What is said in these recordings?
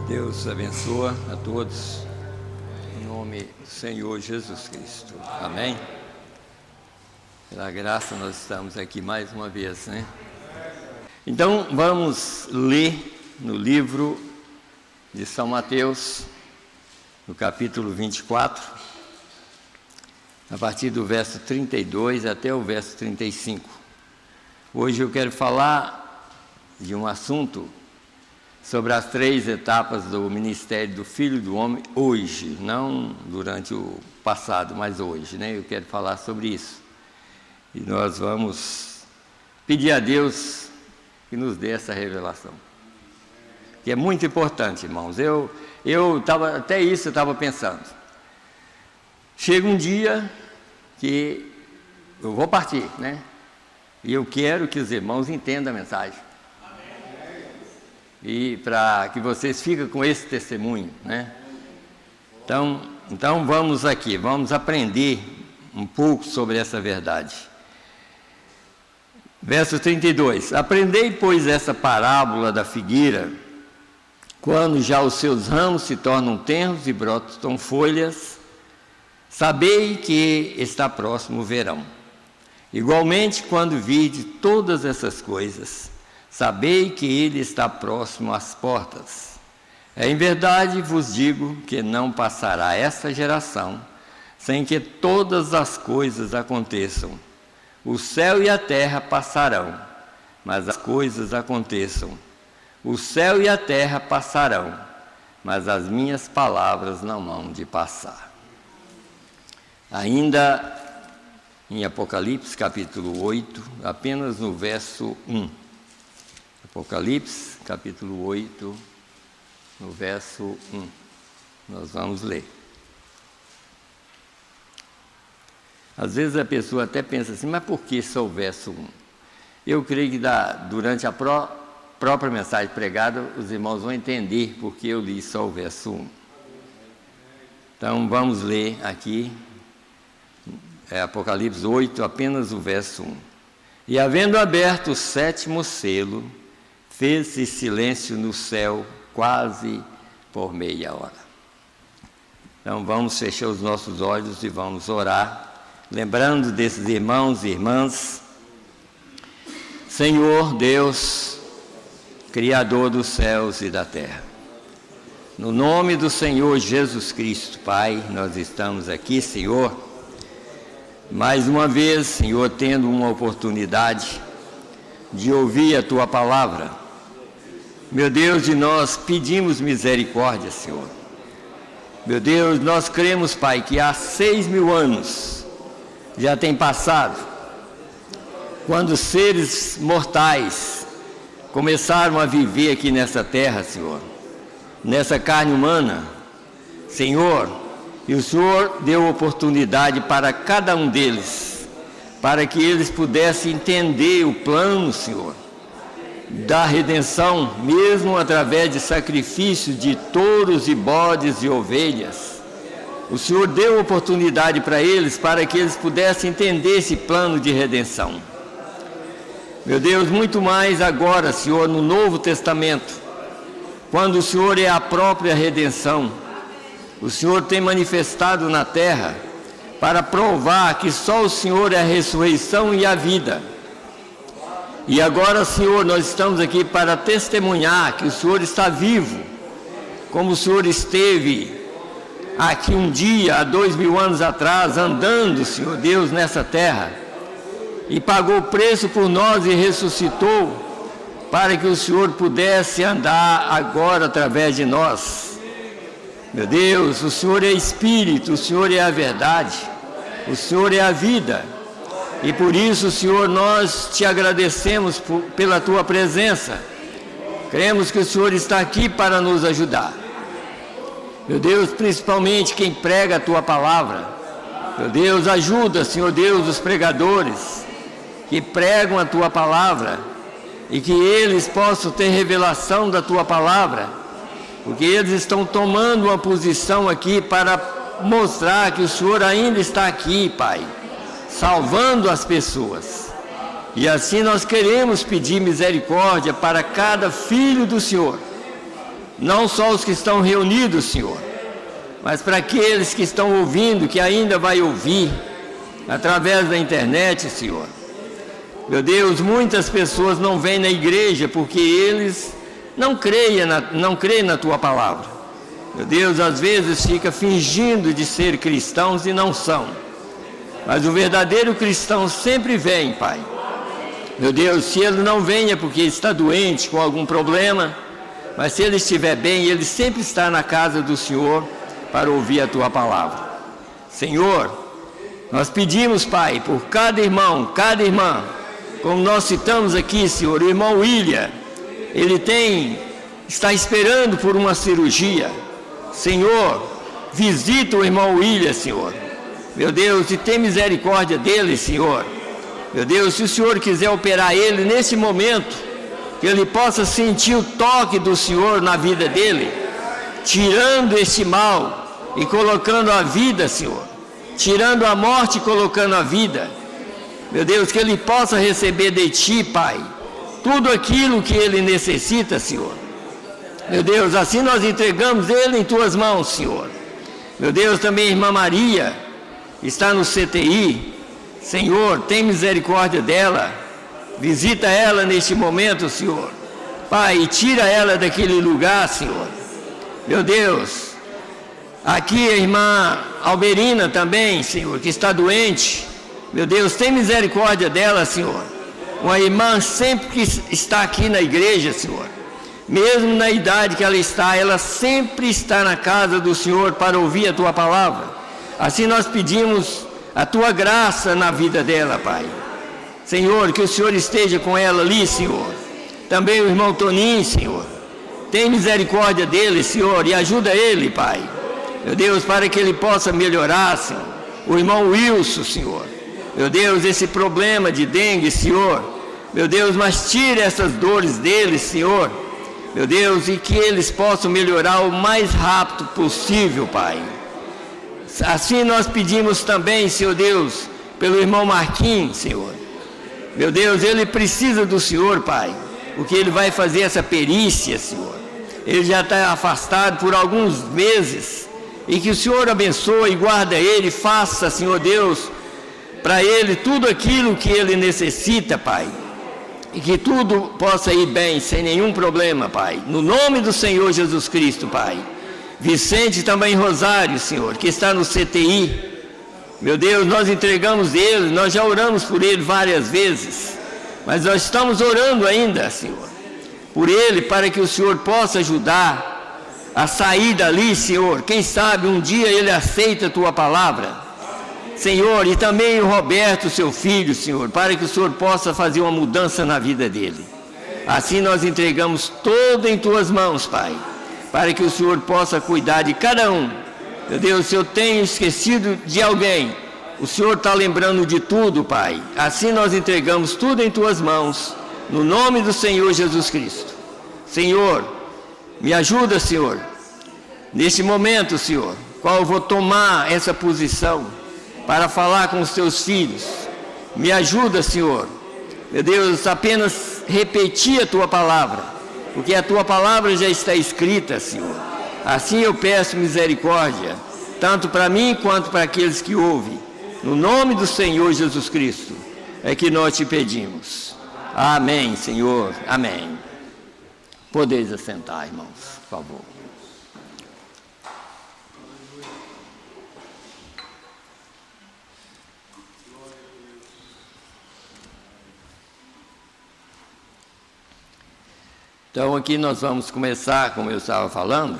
Deus abençoa a todos, em nome do Senhor Jesus Cristo. Amém? Pela graça nós estamos aqui mais uma vez, né? Então vamos ler no livro de São Mateus, no capítulo 24, a partir do verso 32 até o verso 35. Hoje eu quero falar de um assunto sobre as 3 etapas do ministério do Filho do Homem hoje, não durante o passado, mas hoje, né? Eu quero falar sobre isso. E nós vamos pedir a Deus que nos dê essa revelação, que é muito importante, irmãos. Eu estava, até isso eu estava pensando. Chega um dia que eu vou partir, né? E eu quero que os irmãos entendam a mensagem. E para que vocês fiquem com esse testemunho, né? Então vamos aqui, vamos aprender um pouco sobre essa verdade. Verso 32. Aprendei, pois, essa parábola da figueira, quando já os seus ramos se tornam tenros e brotam folhas, sabei que está próximo o verão. Igualmente, quando virdes todas essas coisas, sabei que ele está próximo às portas. Em verdade vos digo que não passará esta geração sem que todas as coisas aconteçam. O céu e a terra passarão, mas as coisas aconteçam. O céu e a terra passarão, mas as minhas palavras não hão de passar. Ainda em Apocalipse, capítulo 8, apenas no verso 1. Apocalipse, capítulo 8, no verso 1. Nós vamos ler. Às vezes a pessoa até pensa assim, mas por que só o verso 1? Eu creio que durante a própria mensagem pregada, os irmãos vão entender porque eu li só o verso 1. Então vamos ler aqui, Apocalipse 8, apenas o verso 1. E havendo aberto o 7º selo, fez-se silêncio no céu quase por meia hora. Então vamos fechar os nossos olhos e vamos orar, lembrando desses irmãos e irmãs. Senhor Deus, Criador dos céus e da terra, no nome do Senhor Jesus Cristo, Pai, nós estamos aqui, Senhor, mais uma vez, Senhor, tendo uma oportunidade de ouvir a Tua palavra. Meu Deus, e nós pedimos misericórdia, Senhor. Meu Deus, nós cremos, Pai, que há 6.000 anos já tem passado, quando seres mortais começaram a viver aqui nessa terra, Senhor, nessa carne humana, Senhor, e o Senhor deu oportunidade para cada um deles, para que eles pudessem entender o plano, Senhor, da redenção, mesmo através de sacrifícios de touros e bodes e ovelhas. O Senhor deu oportunidade para eles, para que eles pudessem entender esse plano de redenção. Meu Deus, muito mais agora, Senhor, no Novo Testamento, quando o Senhor é a própria redenção, o Senhor tem manifestado na terra para provar que só o Senhor é a ressurreição e a vida. E agora, Senhor, nós estamos aqui para testemunhar que o Senhor está vivo, como o Senhor esteve aqui um dia, há 2.000 anos atrás, andando, Senhor Deus, nessa terra, e pagou o preço por nós e ressuscitou, para que o Senhor pudesse andar agora através de nós. Meu Deus, o Senhor é Espírito, o Senhor é a verdade, o Senhor é a vida. E por isso, Senhor, nós te agradecemos pela Tua presença. Cremos que o Senhor está aqui para nos ajudar. Meu Deus, principalmente quem prega a Tua palavra. Meu Deus, ajuda, Senhor Deus, os pregadores que pregam a Tua palavra e que eles possam ter revelação da Tua palavra, porque eles estão tomando uma posição aqui para mostrar que o Senhor ainda está aqui, Pai, salvando as pessoas. E assim nós queremos pedir misericórdia para cada filho do Senhor, não só os que estão reunidos, Senhor, mas para aqueles que estão ouvindo, que ainda vai ouvir, através da internet, Senhor. Meu Deus, muitas pessoas não vêm na igreja porque eles não creem na Tua palavra. Meu Deus, às vezes fica fingindo de ser cristãos e não são. Mas o verdadeiro cristão sempre vem, Pai. Meu Deus, se ele não vem é porque está doente, com algum problema, mas se ele estiver bem, ele sempre está na casa do Senhor para ouvir a Tua palavra. Senhor, nós pedimos, Pai, por cada irmão, cada irmã, como nós citamos aqui, Senhor, o irmão William, ele está esperando por uma cirurgia. Senhor, visita o irmão William, Senhor. Meu Deus, e tem misericórdia dele, Senhor. Meu Deus, se o Senhor quiser operar ele nesse momento, que ele possa sentir o toque do Senhor na vida dele, tirando este mal e colocando a vida, Senhor. Tirando a morte e colocando a vida. Meu Deus, que ele possa receber de Ti, Pai, tudo aquilo que ele necessita, Senhor. Meu Deus, assim nós entregamos ele em Tuas mãos, Senhor. Meu Deus, também a irmã Maria está no CTI. Senhor, tem misericórdia dela. Visita ela neste momento, Senhor. Pai, e tira ela daquele lugar, Senhor. Meu Deus, aqui a irmã Alberina também, Senhor, que está doente. Meu Deus, tem misericórdia dela, Senhor. Uma irmã sempre que está aqui na igreja, Senhor. Mesmo na idade que ela sempre está na casa do Senhor para ouvir a Tua palavra. Assim nós pedimos a Tua graça na vida dela, Pai. Senhor, que o Senhor esteja com ela ali, Senhor. Também o irmão Toninho, Senhor. Tem misericórdia dele, Senhor, e ajuda ele, Pai. Meu Deus, para que ele possa melhorar, Senhor. O irmão Wilson, Senhor. Meu Deus, esse problema de dengue, Senhor. Meu Deus, mas tire essas dores deles, Senhor. Meu Deus, e que eles possam melhorar o mais rápido possível, Pai. Assim nós pedimos também, Senhor Deus, pelo irmão Marquinhos, Senhor. Meu Deus, ele precisa do Senhor, Pai, porque ele vai fazer essa perícia, Senhor. Ele já está afastado por alguns meses, e que o Senhor abençoe e guarda ele, faça, Senhor Deus, para ele tudo aquilo que ele necessita, Pai. E que tudo possa ir bem, sem nenhum problema, Pai. No nome do Senhor Jesus Cristo, Pai. Vicente também Rosário, Senhor, que está no CTI. Meu Deus, nós entregamos ele, nós já oramos por ele várias vezes. Mas nós estamos orando ainda, Senhor, por ele, para que o Senhor possa ajudar a sair dali, Senhor. Quem sabe um dia ele aceita a Tua palavra. Senhor, e também o Roberto, seu filho, Senhor, para que o Senhor possa fazer uma mudança na vida dele. Assim nós entregamos todo em Tuas mãos, Pai, para que o Senhor possa cuidar de cada um. Meu Deus, se eu tenho esquecido de alguém, o Senhor está lembrando de tudo, Pai. Assim nós entregamos tudo em Tuas mãos, no nome do Senhor Jesus Cristo. Senhor, me ajuda, Senhor, neste momento, Senhor, qual eu vou tomar essa posição para falar com os Teus filhos. Me ajuda, Senhor. Meu Deus, apenas repetir a Tua palavra, porque a Tua palavra já está escrita, Senhor. Assim eu peço misericórdia, tanto para mim quanto para aqueles que ouvem. No nome do Senhor Jesus Cristo é que nós Te pedimos. Amém, Senhor. Amém. Podeis assentar, irmãos, por favor. Então aqui nós vamos começar, como eu estava falando,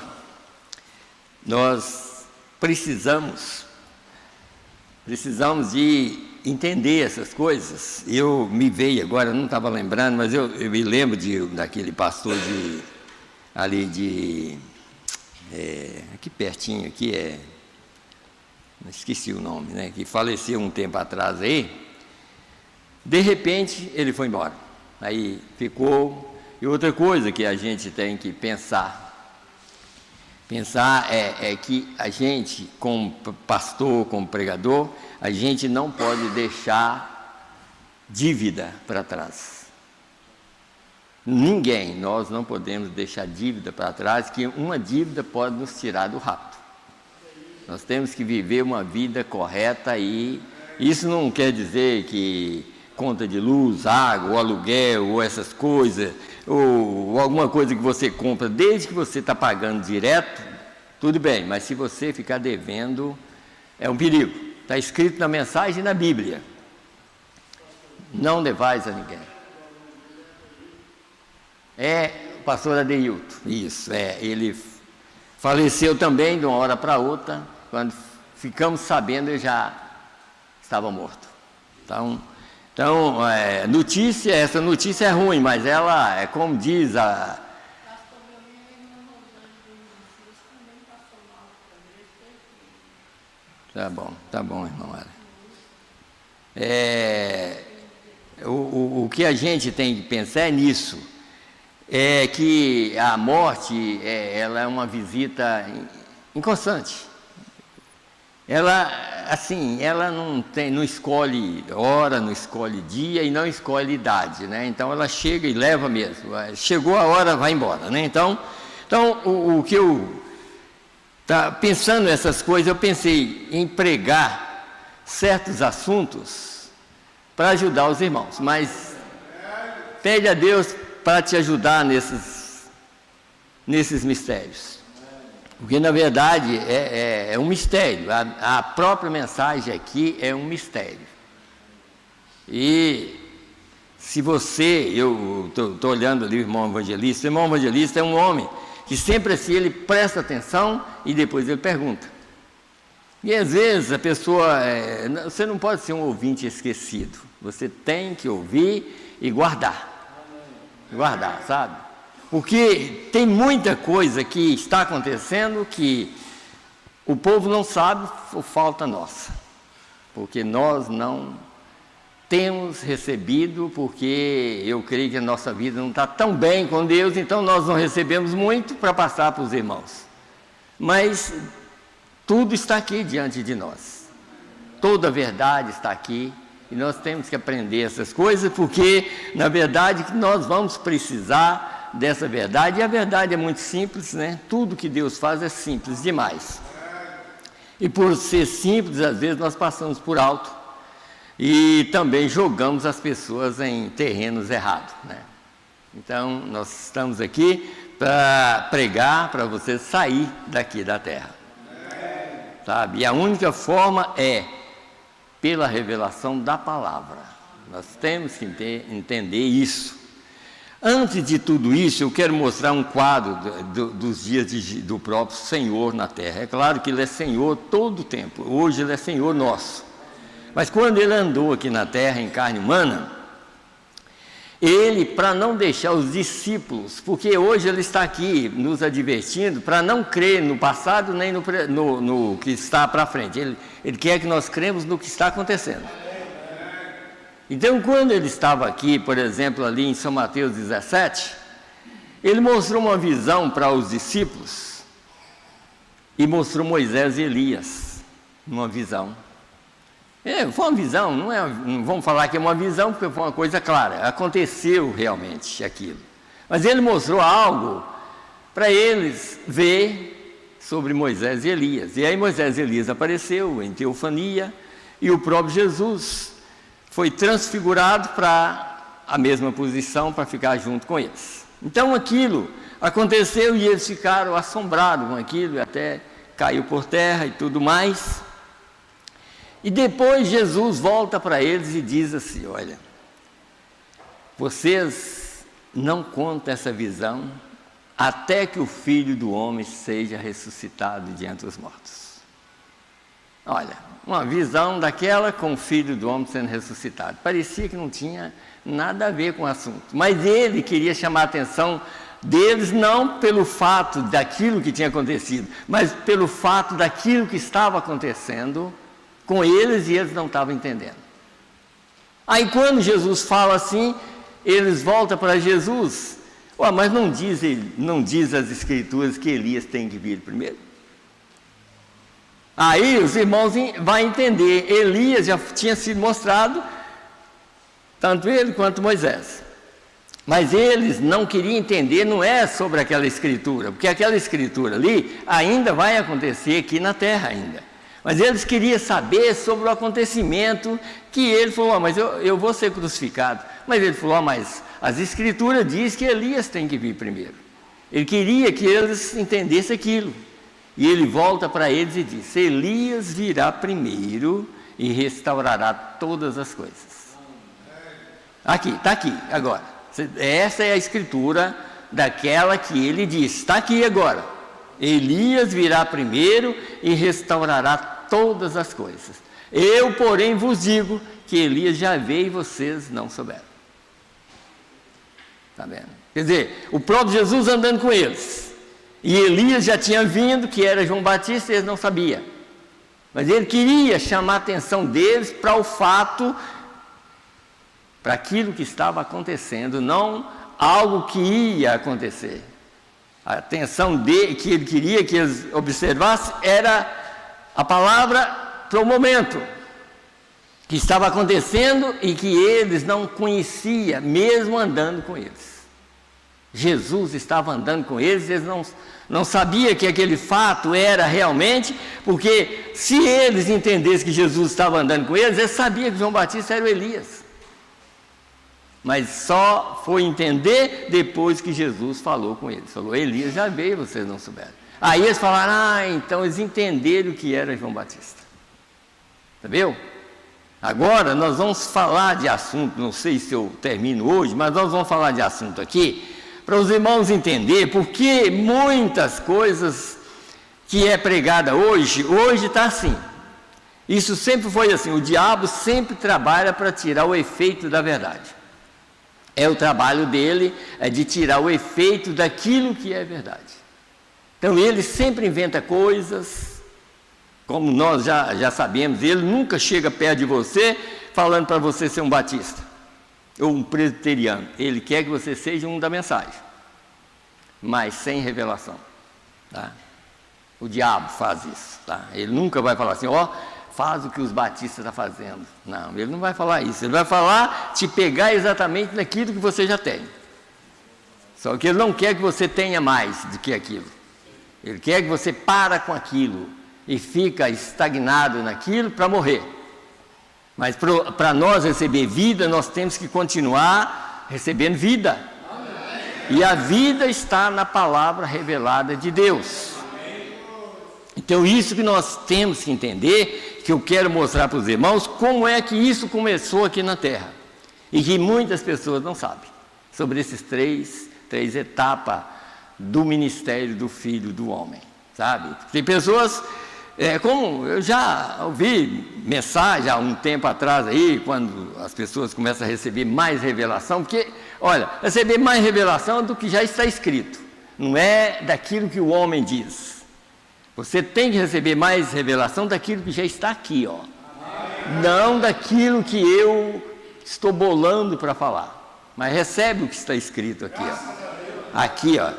nós precisamos de entender essas coisas. Eu me veio agora, não estava lembrando, mas eu me lembro daquele pastor aqui pertinho, esqueci o nome, né, que faleceu um tempo atrás aí. De repente ele foi embora, aí ficou. E outra coisa que a gente tem que pensar é que a gente, como pastor, como pregador, a gente não pode deixar dívida para trás. Ninguém, nós não podemos deixar dívida para trás, que uma dívida pode nos tirar do rapto. Nós temos que viver uma vida correta e isso não quer dizer que conta de luz, água, ou aluguel, ou essas coisas, ou alguma coisa que você compra, desde que você está pagando direto, tudo bem, mas se você ficar devendo, é um perigo. Está escrito na mensagem na Bíblia: não devais a ninguém. O pastor Adeilton, isso, ele faleceu também de uma hora para outra. Quando ficamos sabendo, ele já estava morto. Então essa notícia é ruim, mas ela é como diz a... Tá bom, irmão. O que a gente tem que pensar é nisso, é que a morte, ela é uma visita inconstante. Ela não escolhe hora, não escolhe dia e não escolhe idade, né? Então ela chega e leva mesmo. Chegou a hora, vai embora, né? Então o que eu pensando nessas coisas, eu pensei em pregar certos assuntos para ajudar os irmãos, mas pede a Deus para te ajudar nesses mistérios. Porque, na verdade, é um mistério. A própria mensagem aqui é um mistério. E se eu estou olhando ali o irmão evangelista é um homem que sempre assim, ele presta atenção e depois ele pergunta. E às vezes a pessoa, você não pode ser um ouvinte esquecido. Você tem que ouvir e guardar. Guardar, sabe? Porque tem muita coisa que está acontecendo que o povo não sabe por falta nossa. Porque nós não temos recebido, porque eu creio que a nossa vida não está tão bem com Deus, então nós não recebemos muito para passar para os irmãos. Mas tudo está aqui diante de nós. Toda a verdade está aqui. E nós temos que aprender essas coisas, porque, na verdade, nós vamos precisar dessa verdade, e a verdade é muito simples, né? Tudo que Deus faz é simples demais. E por ser simples, às vezes nós passamos por alto e também jogamos as pessoas em terrenos errados, né? Então, nós estamos aqui para pregar para você sair daqui da terra, sabe? E a única forma é pela revelação da palavra. Nós temos que entender isso. Antes de tudo isso, eu quero mostrar um quadro dos dias do próprio Senhor na terra. É claro que Ele é Senhor todo o tempo. Hoje Ele é Senhor nosso. Mas quando Ele andou aqui na terra em carne humana, Ele, para não deixar os discípulos, porque hoje Ele está aqui nos advertindo, para não crer no passado nem no que está para frente. Ele quer que nós cremos no que está acontecendo. Então, quando ele estava aqui, por exemplo, ali em São Mateus 17, ele mostrou uma visão para os discípulos e mostrou Moisés e Elias numa visão. Foi uma visão, não vamos falar que é uma visão, porque foi uma coisa clara, aconteceu realmente aquilo. Mas ele mostrou algo para eles ver sobre Moisés e Elias. E aí Moisés e Elias apareceu em teofania e o próprio Jesus foi transfigurado para a mesma posição, para ficar junto com eles. Então aquilo aconteceu e eles ficaram assombrados com aquilo, até caiu por terra e tudo mais. E depois Jesus volta para eles e diz assim: olha, vocês não contam essa visão até que o Filho do Homem seja ressuscitado de entre os mortos. Olha, uma visão daquela com o Filho do Homem sendo ressuscitado. Parecia que não tinha nada a ver com o assunto. Mas ele queria chamar a atenção deles, não pelo fato daquilo que tinha acontecido, mas pelo fato daquilo que estava acontecendo com eles e eles não estavam entendendo. Aí quando Jesus fala assim, eles voltam para Jesus. Mas não diz as Escrituras que Elias tem que vir primeiro? Aí os irmãos vão entender, Elias já tinha sido mostrado, tanto ele quanto Moisés. Mas eles não queriam entender, não é sobre aquela escritura, porque aquela escritura ali ainda vai acontecer aqui na terra ainda. Mas eles queriam saber sobre o acontecimento que ele falou, mas eu vou ser crucificado. Mas ele falou, mas as escrituras dizem que Elias tem que vir primeiro. Ele queria que eles entendessem aquilo. E ele volta para eles e diz, Elias virá primeiro e restaurará todas as coisas. Aqui, está aqui, agora. Essa é a escritura daquela que ele diz, está aqui agora. Elias virá primeiro e restaurará todas as coisas. Eu, porém, vos digo que Elias já veio e vocês não souberam. Está vendo? Quer dizer, o próprio Jesus andando com eles. E Elias já tinha vindo, que era João Batista, e eles não sabiam. Mas ele queria chamar a atenção deles para o fato, para aquilo que estava acontecendo, não algo que ia acontecer. A atenção que ele queria que eles observassem era a palavra para o momento que estava acontecendo e que eles não conheciam, mesmo andando com eles. Jesus estava andando com eles, eles não sabiam que aquele fato era realmente, porque se eles entendessem que Jesus estava andando com eles sabiam que João Batista era o Elias. Mas só foi entender depois que Jesus falou com eles. Falou, Elias já veio, vocês não souberam. Aí eles falaram, então eles entenderam o que era João Batista. Entendeu? Agora nós vamos falar de assunto, não sei se eu termino hoje, mas nós vamos falar de assunto aqui, para os irmãos entenderem, porque muitas coisas que é pregada hoje está assim. Isso sempre foi assim, o diabo sempre trabalha para tirar o efeito da verdade. É o trabalho dele, é de tirar o efeito daquilo que é verdade. Então ele sempre inventa coisas, como nós já sabemos, ele nunca chega perto de você falando para você ser um batista, ou um presbiteriano. Ele quer que você seja um da mensagem, mas sem revelação. Tá? O diabo faz isso. Tá? Ele nunca vai falar assim, faz o que os batistas estão fazendo. Não, ele não vai falar isso. Ele vai falar, te pegar exatamente naquilo que você já tem. Só que ele não quer que você tenha mais do que aquilo. Ele quer que você para com aquilo e fica estagnado naquilo para morrer. Mas para nós receber vida, nós temos que continuar recebendo vida. E a vida está na palavra revelada de Deus. Então isso que nós temos que entender, que eu quero mostrar para os irmãos, como é que isso começou aqui na terra. E que muitas pessoas não sabem, sobre esses três etapas do ministério do Filho do Homem, sabe? Tem pessoas, como eu já ouvi mensagem há um tempo atrás aí, quando as pessoas começam a receber mais revelação, porque, olha, receber mais revelação do que já está escrito, não é daquilo que o homem diz. Você tem que receber mais revelação daquilo que já está aqui, ó. Não daquilo que eu estou bolando para falar. Mas recebe o que está escrito aqui, ó. Aqui, ó.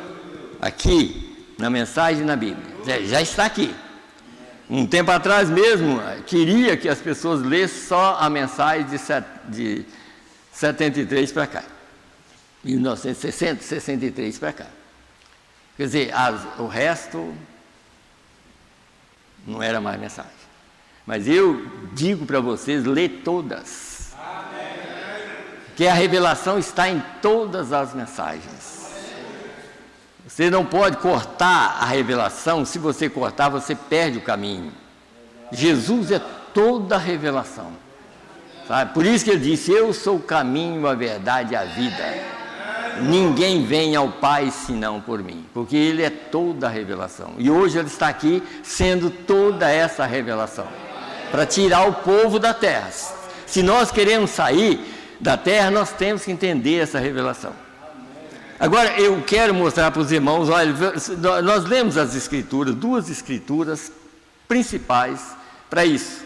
Aqui, na mensagem na Bíblia. Já está aqui. Um tempo atrás mesmo, queria que as pessoas lessem só a mensagem de 73 para cá. 1960, 63 para cá. Quer dizer, o resto não era mais mensagem. Mas eu digo para vocês, lê todas. Que a revelação está em todas as mensagens. Você não pode cortar a revelação. Se você cortar, você perde o caminho. Jesus é toda a revelação. Sabe? Por isso que ele disse, eu sou o caminho, a verdade e a vida. Ninguém vem ao Pai senão por mim, porque Ele é toda a revelação. E hoje Ele está aqui sendo toda essa revelação, para tirar o povo da terra. Se nós queremos sair da terra, nós temos que entender essa revelação. Agora, eu quero mostrar para os irmãos, olha, nós lemos as escrituras, duas escrituras principais para isso.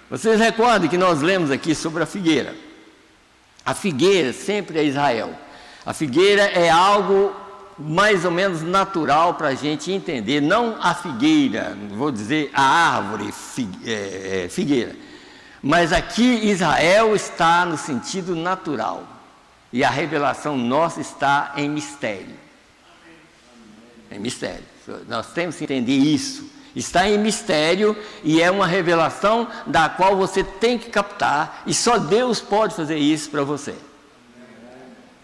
Vocês recordam que nós lemos aqui sobre a figueira. A figueira sempre é Israel. A figueira é algo mais ou menos natural para a gente entender. Não a figueira, vou dizer a árvore figueira. Mas aqui Israel está no sentido natural. E a revelação nossa está em mistério. Em mistério. Nós temos que entender isso. Está em mistério e é uma revelação da qual você tem que captar. E só Deus pode fazer isso para você.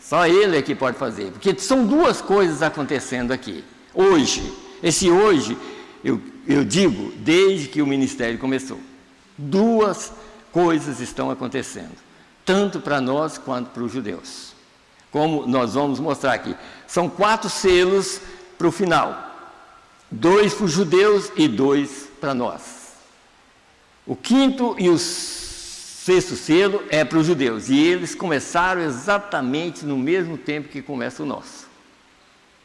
Só Ele é que pode fazer. Porque são duas coisas acontecendo aqui. Hoje. Esse hoje, eu digo, desde que o ministério começou. Duas coisas estão acontecendo. Tanto para nós quanto para os judeus. Como nós vamos mostrar aqui. São 4 selos para o final. 2 para os judeus e 2 para nós. O 5º e o 6º selo é para os judeus. E eles começaram exatamente no mesmo tempo que começa o nosso.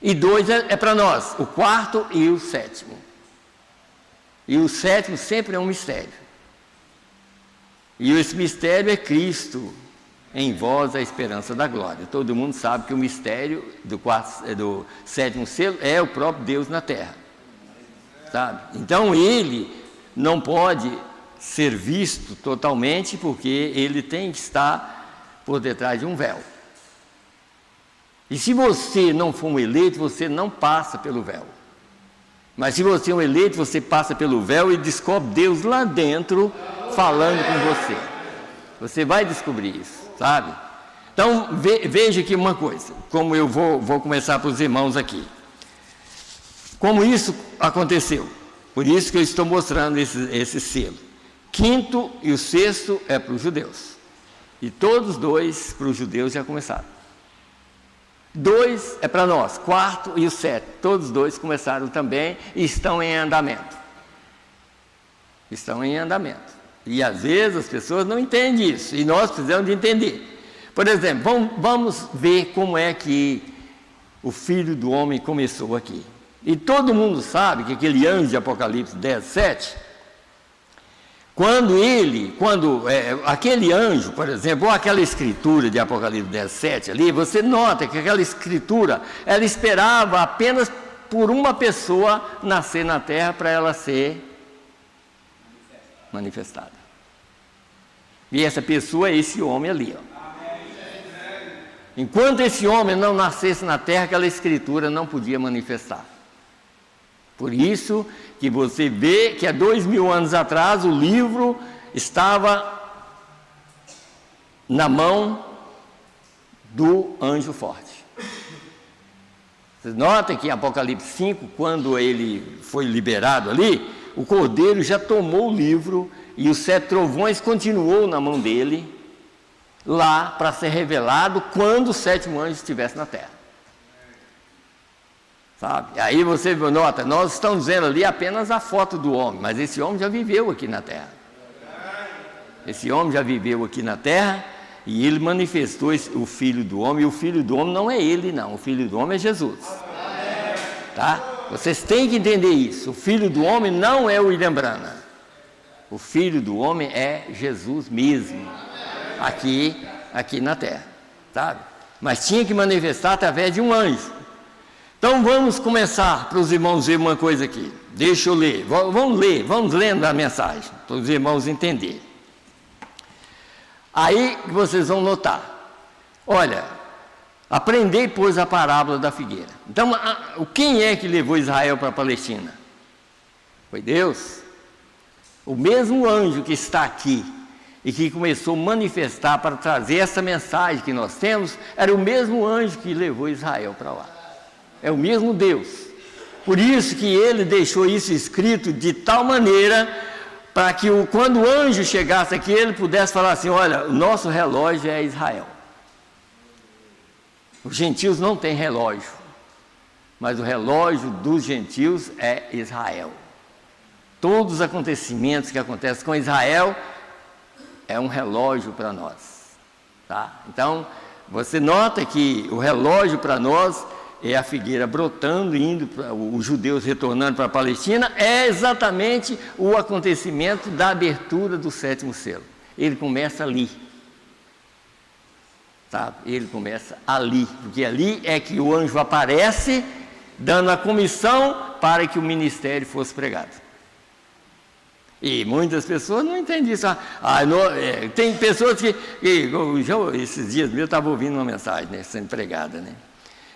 E 2 é para nós, o 4º e o 7º. E o 7º sempre é um mistério. E esse mistério é Cristo, em vós a esperança da glória. Todo mundo sabe que o mistério do 7º selo é o próprio Deus na terra. Sabe? Então ele não pode ser visto totalmente, porque ele tem que estar por detrás de um véu. E se você não for um eleito, você não passa pelo véu. Mas se você é um eleito, você passa pelo véu e descobre Deus lá dentro falando com você. Você vai descobrir isso, sabe? Então, veja aqui uma coisa, como eu vou começar para os irmãos aqui. Como isso aconteceu? Por isso que eu estou mostrando esse selo. 5º e o 6º é para os judeus. E todos os 2 para os judeus já começaram. 2 é para nós, 4º e o 7º, todos os 2 começaram também e estão em andamento. Estão em andamento. E às vezes as pessoas não entendem isso, e nós precisamos de entender. Por exemplo, vamos ver como é que o Filho do Homem começou aqui. E todo mundo sabe que aquele anjo de Apocalipse 10:7, aquele anjo, por exemplo, ou aquela escritura de Apocalipse 10:7 ali, você nota que aquela escritura, ela esperava apenas por uma pessoa nascer na terra para ela ser manifestada. E essa pessoa é esse homem ali, ó. Enquanto esse homem não nascesse na terra, aquela escritura não podia manifestar. Por isso que você vê que há 2000 anos atrás o livro estava na mão do anjo forte. Vocês notam que em Apocalipse 5, quando ele foi liberado ali, o cordeiro já tomou o livro e os 7 trovões continuou na mão dele, lá para ser revelado quando o 7º anjo estivesse na terra. Sabe? Aí você nota, nós estamos vendo ali apenas a foto do homem, mas esse homem já viveu aqui na terra. Esse homem já viveu aqui na terra e ele manifestou o Filho do Homem, e o Filho do Homem não é ele não, o Filho do Homem é Jesus. Tá? Vocês têm que entender isso, o Filho do Homem não é o William Branham. O Filho do Homem é Jesus mesmo, aqui na terra, sabe? Mas tinha que manifestar através de um anjo. Então vamos começar para os irmãos ver uma coisa aqui. Deixa eu ler. Vamos lendo a mensagem, para os irmãos entenderem. Aí vocês vão notar. Olha, aprendei, pois, a parábola da figueira. Então, quem é que levou Israel para a Palestina? Foi Deus. O mesmo anjo que está aqui e que começou a manifestar para trazer essa mensagem que nós temos, era o mesmo anjo que levou Israel para lá. É o mesmo Deus. Por isso que ele deixou isso escrito de tal maneira para que quando o anjo chegasse aqui, ele pudesse falar assim: olha, o nosso relógio é Israel. Os gentios não têm relógio, mas o relógio dos gentios é Israel. Todos os acontecimentos que acontecem com Israel é um relógio para nós. Tá? Então, você nota que o relógio para nós é a figueira brotando, indo para os judeus retornando para a Palestina, é exatamente o acontecimento da abertura do 7º selo. Ele começa ali. Sabe? Ele começa ali, porque ali é que o anjo aparece, dando a comissão para que o ministério fosse pregado. E muitas pessoas não entendem isso. Tem pessoas que esses dias eu estava ouvindo uma mensagem, né, sendo pregada, né?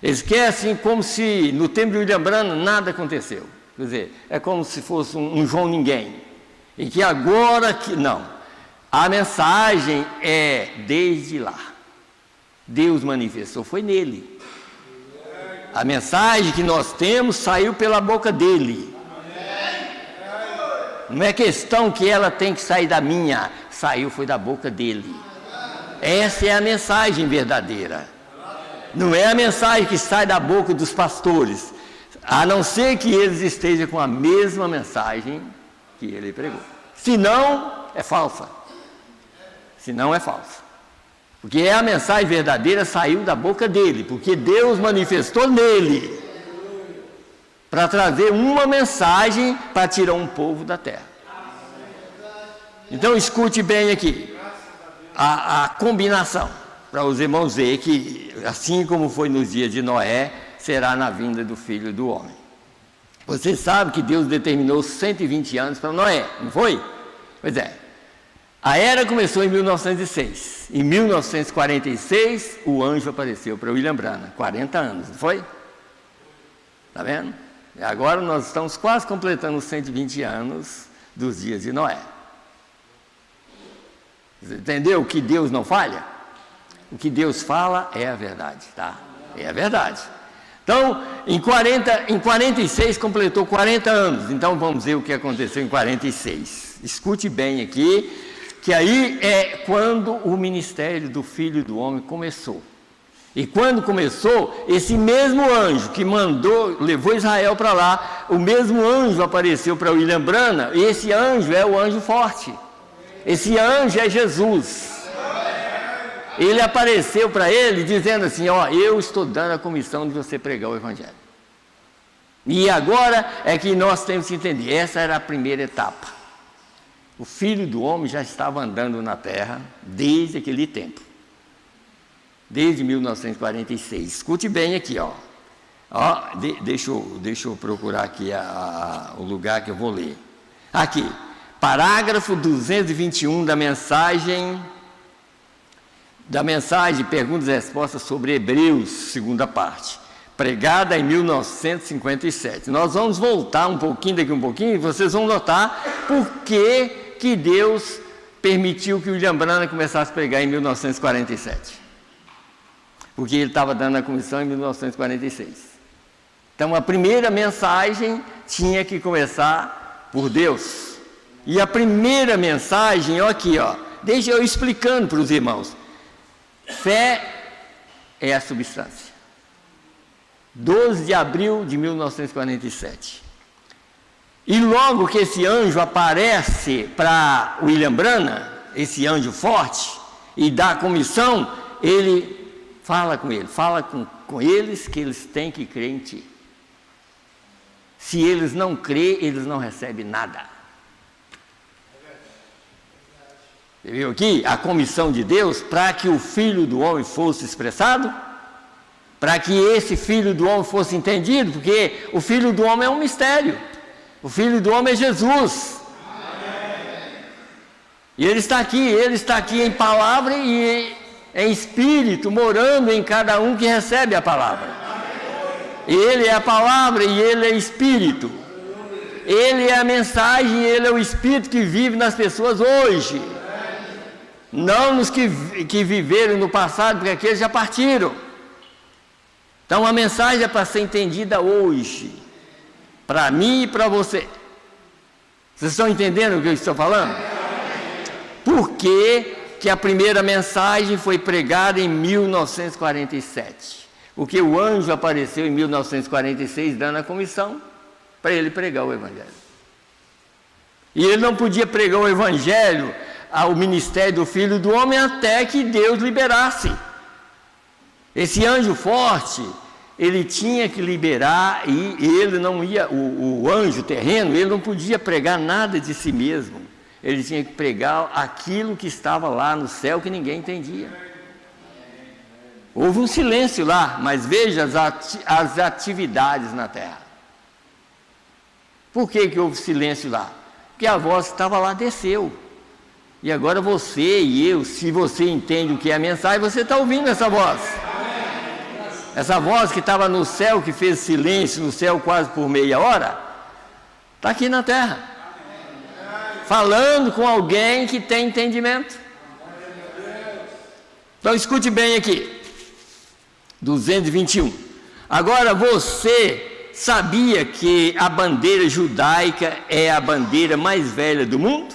Eles querem assim, como se no tempo de William Branham nada aconteceu. Quer dizer, é como se fosse um João Ninguém. E que agora que... Não. A mensagem é desde lá. Deus manifestou, foi nele. A mensagem que nós temos saiu pela boca dele. Não é questão que ela tem que sair da minha. Saiu, foi da boca dele. Essa é a mensagem verdadeira. Não é a mensagem que sai da boca dos pastores, a não ser que eles estejam com a mesma mensagem que ele pregou. Senão, é falsa. Senão, é falsa. Porque a mensagem verdadeira saiu da boca dele, porque Deus manifestou nele para trazer uma mensagem para tirar um povo da terra. Então, escute bem aqui a combinação, para os irmãos verem que, assim como foi nos dias de Noé, será na vinda do Filho do Homem. Você sabe que Deus determinou 120 anos para Noé, não foi? Pois é. A era começou em 1906. Em 1946, o anjo apareceu para William Branham. 40 anos, não foi? Está vendo? E agora nós estamos quase completando os 120 anos dos dias de Noé. Você entendeu que Deus não falha? O que Deus fala é a verdade, tá? É a verdade. Então, em 46 completou 40 anos. Então, vamos ver o que aconteceu em 46. Escute bem aqui, que aí é quando o ministério do Filho do Homem começou. E quando começou, esse mesmo anjo que levou Israel para lá, o mesmo anjo apareceu para William Branham, e esse anjo é o anjo forte. Esse anjo é Jesus. Ele apareceu para ele dizendo assim, eu estou dando a comissão de você pregar o Evangelho. E agora é que nós temos que entender, essa era a primeira etapa. O Filho do Homem já estava andando na terra desde aquele tempo. Desde 1946. Escute bem aqui, deixa eu procurar aqui o lugar que eu vou ler. Aqui, parágrafo 221 da mensagem Perguntas e Respostas sobre Hebreus, segunda parte, pregada em 1957. Nós vamos voltar um pouquinho, daqui um pouquinho, e vocês vão notar por que Deus permitiu que William Branham começasse a pregar em 1947. Porque ele estava dando a comissão em 1946. Então, a primeira mensagem tinha que começar por Deus. E a primeira mensagem, deixa eu explicando para os irmãos. Fé é a substância. 12 de abril de 1947. E logo que esse anjo aparece para William Branham, esse anjo forte, e dá a comissão, ele fala com eles que eles têm que crer em ti. Se eles não crerem, eles não recebem nada. Você viu aqui a comissão de Deus para que o Filho do Homem fosse expressado? Para que esse Filho do Homem fosse entendido? Porque o Filho do Homem é um mistério. O Filho do Homem é Jesus. E Ele está aqui em palavra e em espírito, morando em cada um que recebe a palavra. Ele é a palavra e Ele é espírito. Ele é a mensagem e Ele é o espírito que vive nas pessoas hoje. Não nos que viveram no passado, porque aqueles já partiram. Então a mensagem é para ser entendida hoje, para mim e para você. Vocês estão entendendo o que eu estou falando? Por que a primeira mensagem foi pregada em 1947? Porque o anjo apareceu em 1946 dando a comissão para ele pregar o Evangelho. E ele não podia pregar o Evangelho ao ministério do Filho do Homem até que Deus liberasse. Esse anjo forte, ele tinha que liberar, e ele não ia, o anjo terreno, ele não podia pregar nada de si mesmo. Ele tinha que pregar aquilo que estava lá no céu que ninguém entendia. Houve um silêncio lá, mas veja as atividades na terra. Por que houve silêncio lá? Porque a voz que estava lá desceu. E agora você e eu, se você entende o que é a mensagem, você está ouvindo essa voz. Essa voz que estava no céu, que fez silêncio no céu quase por meia hora, está aqui na terra. Falando com alguém que tem entendimento. Então escute bem aqui. 221. Agora você sabia que a bandeira judaica é a bandeira mais velha do mundo?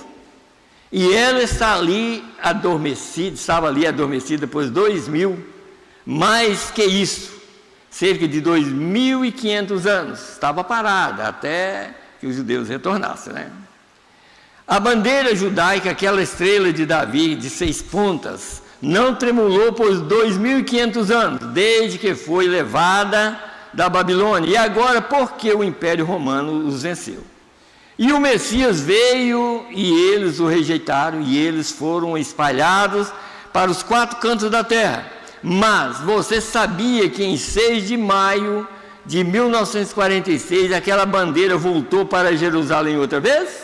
E ela está ali adormecida, estava ali adormecida por 2000, mais que isso, cerca de 2.500 anos, estava parada até que os judeus retornassem, né? A bandeira judaica, aquela estrela de Davi de 6 pontas, não tremulou por 2.500 anos, desde que foi levada da Babilônia. E agora, porque o Império Romano os venceu. E o Messias veio e eles o rejeitaram, e eles foram espalhados para os 4 cantos da terra. Mas você sabia que em 6 de maio de 1946, aquela bandeira voltou para Jerusalém outra vez?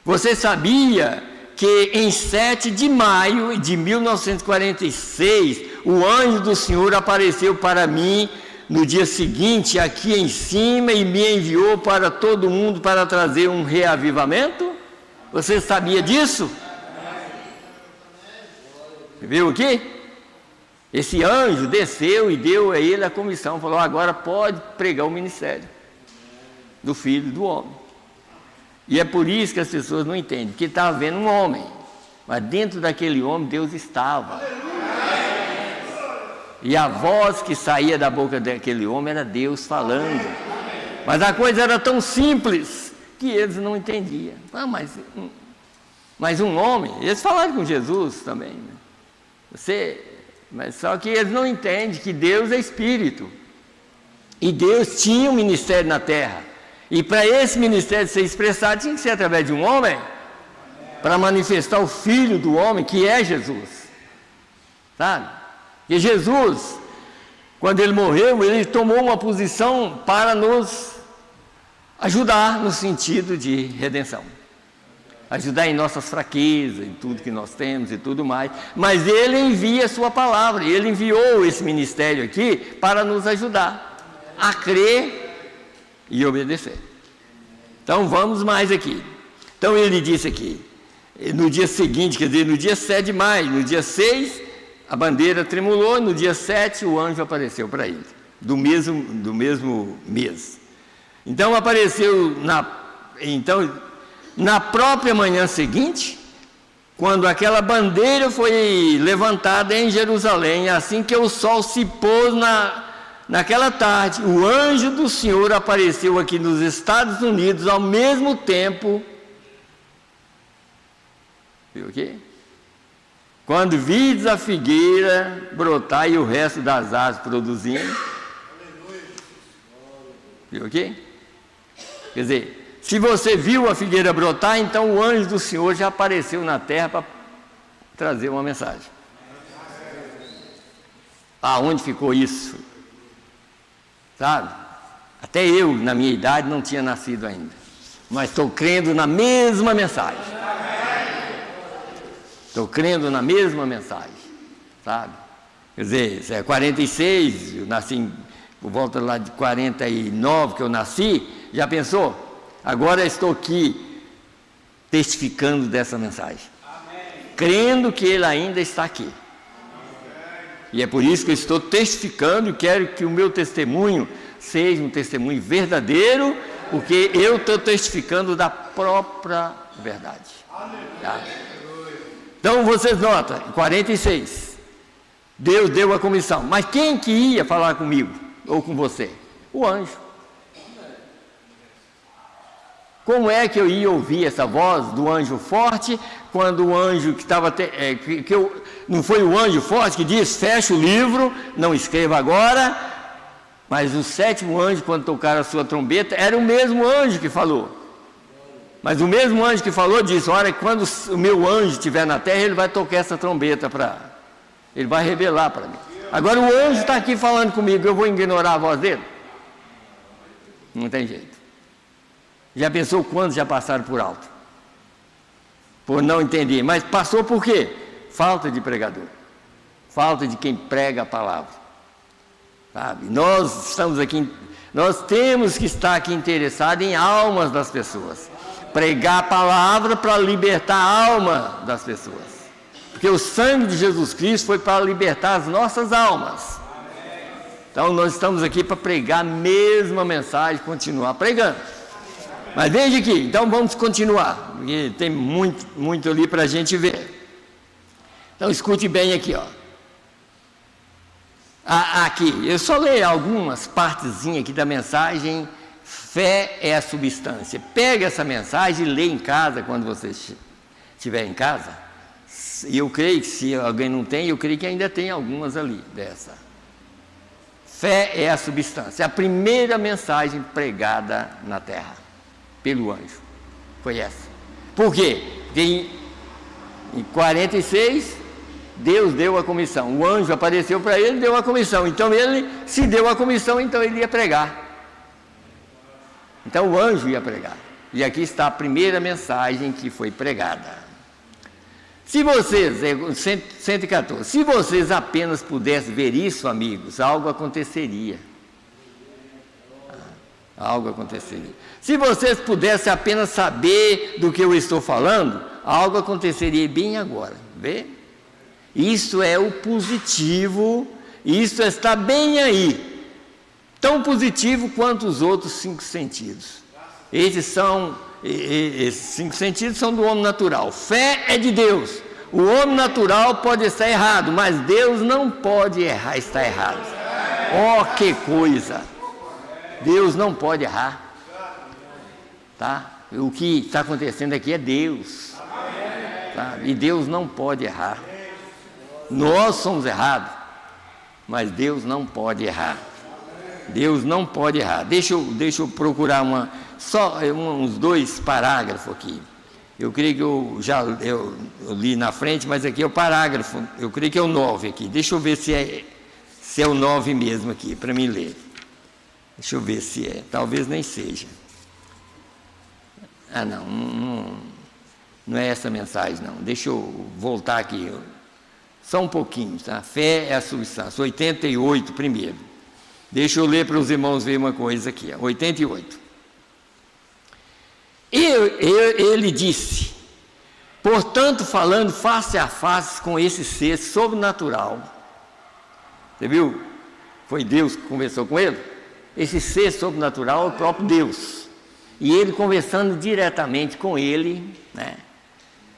Você sabia que em 7 de maio de 1946, o anjo do Senhor apareceu para mim no dia seguinte, aqui em cima, e me enviou para todo mundo para trazer um reavivamento? Você sabia disso? Viu aqui? Esse anjo desceu e deu a ele a comissão, falou: agora pode pregar o ministério do Filho do Homem. E é por isso que as pessoas não entendem, porque estava vendo um homem, mas dentro daquele homem Deus estava. E a voz que saía da boca daquele homem era Deus falando. Mas a coisa era tão simples que eles não entendiam. Ah, mas um homem, eles falaram com Jesus também, né? Mas só que eles não entendem que Deus é Espírito. E Deus tinha um ministério na terra. E para esse ministério ser expressado, tinha que ser através de um homem, para manifestar o Filho do homem, que é Jesus. Sabe? E Jesus, quando ele morreu, ele tomou uma posição para nos ajudar no sentido de redenção. Ajudar em nossas fraquezas, em tudo que nós temos e tudo mais. Mas ele envia a sua palavra, ele enviou esse ministério aqui para nos ajudar a crer e obedecer. Então vamos mais aqui. Então ele disse aqui, no dia seguinte, quer dizer, no dia 7 de maio, no dia 6, a bandeira tremulou, no dia 7 o anjo apareceu para ele, do mesmo mês. Então apareceu na própria manhã seguinte, quando aquela bandeira foi levantada em Jerusalém, assim que o sol se pôs naquela tarde, o anjo do Senhor apareceu aqui nos Estados Unidos ao mesmo tempo. Viu aqui? Quando vides a figueira brotar e o resto das árvores produzindo. Viu aqui? Quer dizer, se você viu a figueira brotar, então o anjo do Senhor já apareceu na terra para trazer uma mensagem. Aonde ficou isso? Sabe? Até eu, na minha idade, não tinha nascido ainda. Mas estou crendo na mesma mensagem. Estou crendo na mesma mensagem, sabe? Quer dizer, 46, eu nasci por volta lá de 49 que eu nasci, já pensou? Agora estou aqui testificando dessa mensagem. Crendo que ele ainda está aqui. E é por isso que eu estou testificando e quero que o meu testemunho seja um testemunho verdadeiro, porque eu estou testificando da própria verdade. Tá? Então vocês notam, 46, Deus deu a comissão, mas quem que ia falar comigo, ou com você? O anjo. Como é que eu ia ouvir essa voz do anjo forte, quando o anjo que estava, não foi o anjo forte que diz, fecha o livro, não escreva agora, mas o 7º anjo, quando tocaram a sua trombeta, era o mesmo anjo que falou. Mas o mesmo anjo que falou disse, olha, quando o meu anjo estiver na terra, ele vai tocar essa trombeta ele vai revelar para mim. Agora o anjo está aqui falando comigo, eu vou ignorar a voz dele? Não tem jeito. Já pensou quantos já passaram por alto? Por não entender. Mas passou por quê? Falta de pregador. Falta de quem prega a palavra. Sabe? Nós estamos aqui, nós temos que estar aqui interessados em almas das pessoas. Pregar a palavra para libertar a alma das pessoas. Porque o sangue de Jesus Cristo foi para libertar as nossas almas. Então nós estamos aqui para pregar a mesma mensagem, continuar pregando. Mas veja aqui, então vamos continuar, porque tem muito ali para a gente ver. Então escute bem aqui, ó. Aqui, eu só leio algumas partezinhas aqui da mensagem. Fé é a substância. Pega essa mensagem e lê em casa, quando você estiver em casa. E eu creio que se alguém não tem, eu creio que ainda tem algumas ali dessa. Fé é a substância. A primeira mensagem pregada na terra pelo anjo foi essa. Por quê? Porque em 46 Deus deu a comissão. O anjo apareceu para ele, deu a comissão. Então ele se deu a comissão, então ele ia pregar. Então o anjo ia pregar. E aqui está a primeira mensagem que foi pregada. Se vocês, 114, se vocês apenas pudessem ver isso, amigos, algo aconteceria. Algo aconteceria. Se vocês pudessem apenas saber do que eu estou falando, algo aconteceria bem agora. Vê? Isso é o positivo, isso está bem aí. Tão positivo quanto os outros 5 sentidos. Esses 5 sentidos são do homem natural. Fé é de Deus. O homem natural pode estar errado, mas Deus não pode errar, estar errado. Oh, que coisa! Deus não pode errar. Tá? O que está acontecendo aqui é Deus. Tá? E Deus não pode errar. Nós somos errados, mas Deus não pode errar. Deus não pode errar. Deixa eu procurar uns 2 parágrafos aqui. Eu creio que eu li na frente, mas aqui é o parágrafo. Eu creio que é o 9 aqui. Deixa eu ver se é o 9 mesmo aqui, para mim ler. Deixa eu ver se é. Talvez nem seja. Não é essa mensagem, não. Deixa eu voltar aqui. Só um pouquinho, tá? Fé é a substância. 88 primeiro. Deixa eu ler para os irmãos ver uma coisa aqui. 88. Ele disse, portanto, falando face a face com esse ser sobrenatural. Você viu? Foi Deus que conversou com ele? Esse ser sobrenatural é o próprio Deus. E ele conversando diretamente com ele, né?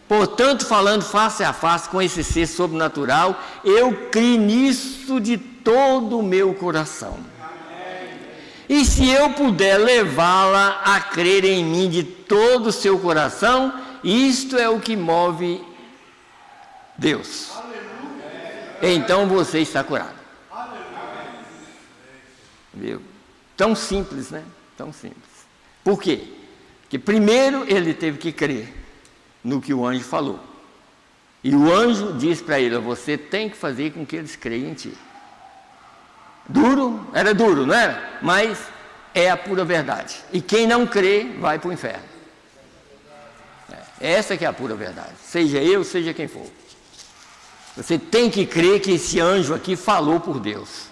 Portanto, falando face a face com esse ser sobrenatural, eu criei nisso de todo o meu coração. E se eu puder levá-la a crer em mim de todo o seu coração, isto é o que move Deus. Então você está curado. Viu? Tão simples, né? Tão simples. Por quê? Porque primeiro ele teve que crer no que o anjo falou. E o anjo disse para ele, você tem que fazer com que eles creiam em ti. Duro, era duro, não era? Mas é a pura verdade. E quem não crê, vai para o inferno. Essa que é a pura verdade. Seja eu, seja quem for. Você tem que crer que esse anjo aqui falou por Deus.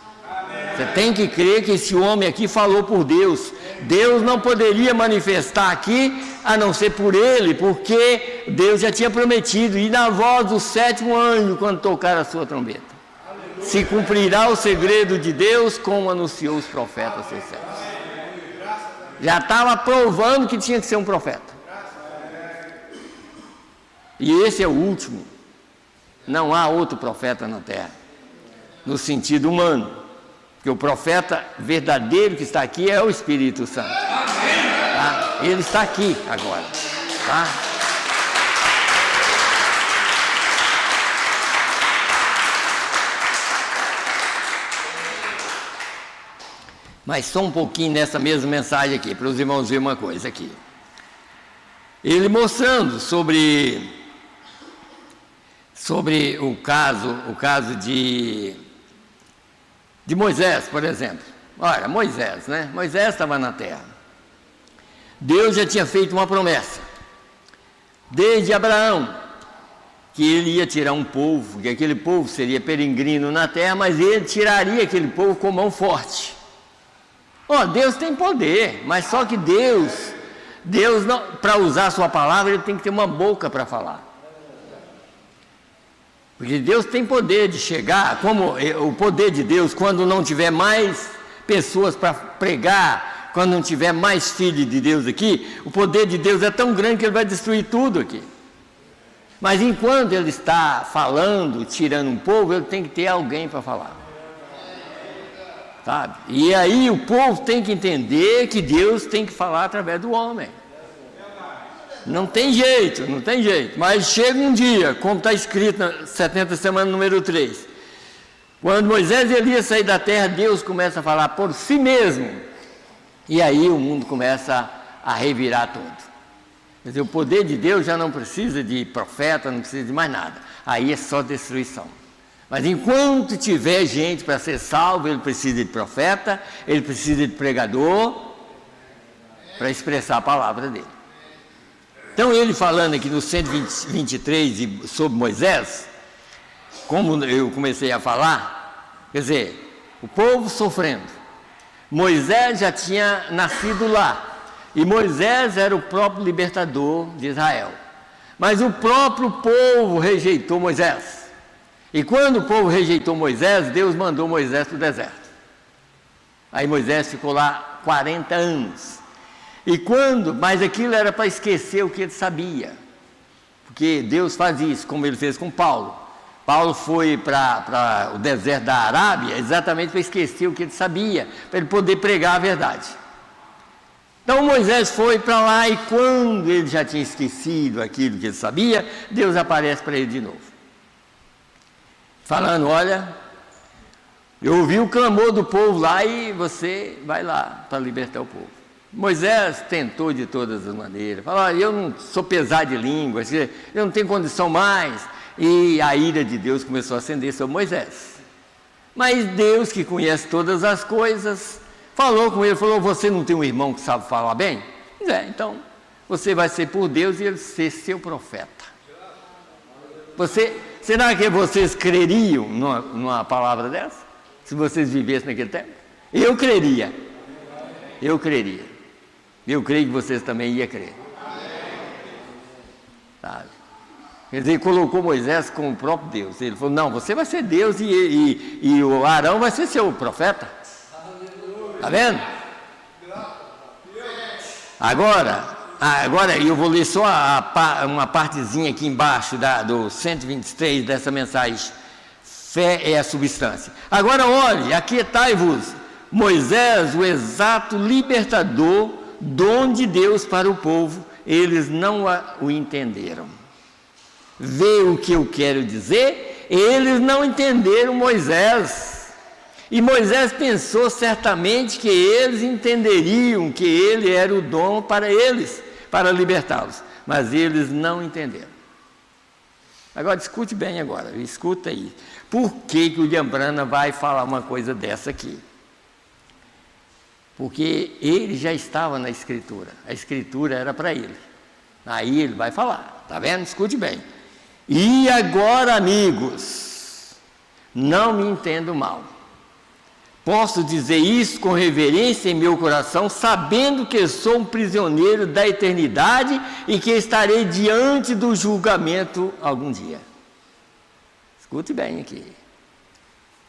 Você tem que crer que esse homem aqui falou por Deus. Deus não poderia manifestar aqui, a não ser por ele, porque Deus já tinha prometido. E na voz do 7º anjo, quando tocar a sua trombeta, se cumprirá o segredo de Deus, como anunciou os profetas seus servos. Já estava provando que tinha que ser um profeta. E esse é o último. Não há outro profeta na terra, no sentido humano. Porque o profeta verdadeiro que está aqui é o Espírito Santo. Tá? Ele está aqui agora. Tá? Mas só um pouquinho nessa mesma mensagem aqui, para os irmãos verem uma coisa aqui. Ele mostrando sobre o caso de Moisés, por exemplo. Olha, Moisés, né? Moisés estava na terra. Deus já tinha feito uma promessa, desde Abraão, que ele ia tirar um povo, que aquele povo seria peregrino na terra, mas ele tiraria aquele povo com mão forte. Deus tem poder, mas só que Deus não, para usar a sua palavra, ele tem que ter uma boca para falar. Porque Deus tem poder de chegar, como o poder de Deus, quando não tiver mais pessoas para pregar, quando não tiver mais filhos de Deus aqui, o poder de Deus é tão grande que ele vai destruir tudo aqui. Mas enquanto ele está falando, tirando um povo, ele tem que ter alguém para falar. Sabe? E aí o povo tem que entender que Deus tem que falar através do homem. Não tem jeito. Mas chega um dia, como está escrito na 70 semana número 3. Quando Moisés e Elias saem da terra, Deus começa a falar por si mesmo. E aí o mundo começa a revirar todo. Quer dizer, o poder de Deus já não precisa de profeta, não precisa de mais nada. Aí é só destruição. Mas enquanto tiver gente para ser salvo, ele precisa de profeta, ele precisa de pregador, para expressar a palavra dele. Então ele falando aqui no 123 sobre Moisés, como eu comecei a falar, quer dizer, o povo sofrendo. Moisés já tinha nascido lá. E Moisés era o próprio libertador de Israel. Mas o próprio povo rejeitou Moisés. E quando o povo rejeitou Moisés, Deus mandou Moisés para o deserto. Aí Moisés ficou lá 40 anos. Mas aquilo era para esquecer o que ele sabia. Porque Deus faz isso, como ele fez com Paulo. Paulo foi para o deserto da Arábia exatamente para esquecer o que ele sabia, para ele poder pregar a verdade. Então Moisés foi para lá e quando ele já tinha esquecido aquilo que ele sabia, Deus aparece para ele de novo. Falando, olha, eu ouvi o clamor do povo lá e você vai lá para libertar o povo. Moisés tentou de todas as maneiras, falou, olha, eu não sou pesado de língua, eu não tenho condição mais. E a ira de Deus começou a acender sobre Moisés. Mas Deus, que conhece todas as coisas, falou com ele, falou, você não tem um irmão que sabe falar bem? Então, você vai ser por Deus e ele ser seu profeta. Será que vocês creriam numa palavra dessa? Se vocês vivessem naquele tempo? Eu creria. Eu creio que vocês também iam crer. Sabe? Quer dizer, ele colocou Moisés como o próprio Deus. Ele falou, não, você vai ser Deus e o Arão vai ser seu profeta. Está vendo? Agora eu vou ler só uma partezinha aqui embaixo do 123 dessa mensagem. Fé é a substância. Agora olhe, aquietai-vos, Moisés, o exato libertador, dom de Deus para o povo, eles não o entenderam. Vê o que eu quero dizer? Eles não entenderam Moisés. E Moisés pensou certamente que eles entenderiam que ele era o dom para eles, para libertá-los. Mas eles não entenderam. Agora, discute bem agora, escuta aí. Por que o William Branham vai falar uma coisa dessa aqui? Porque ele já estava na Escritura. A Escritura era para ele. Aí ele vai falar, tá vendo? Escute bem. E agora, amigos, não me entendo mal. Posso dizer isso com reverência em meu coração, sabendo que sou um prisioneiro da eternidade e que estarei diante do julgamento algum dia. Escute bem aqui.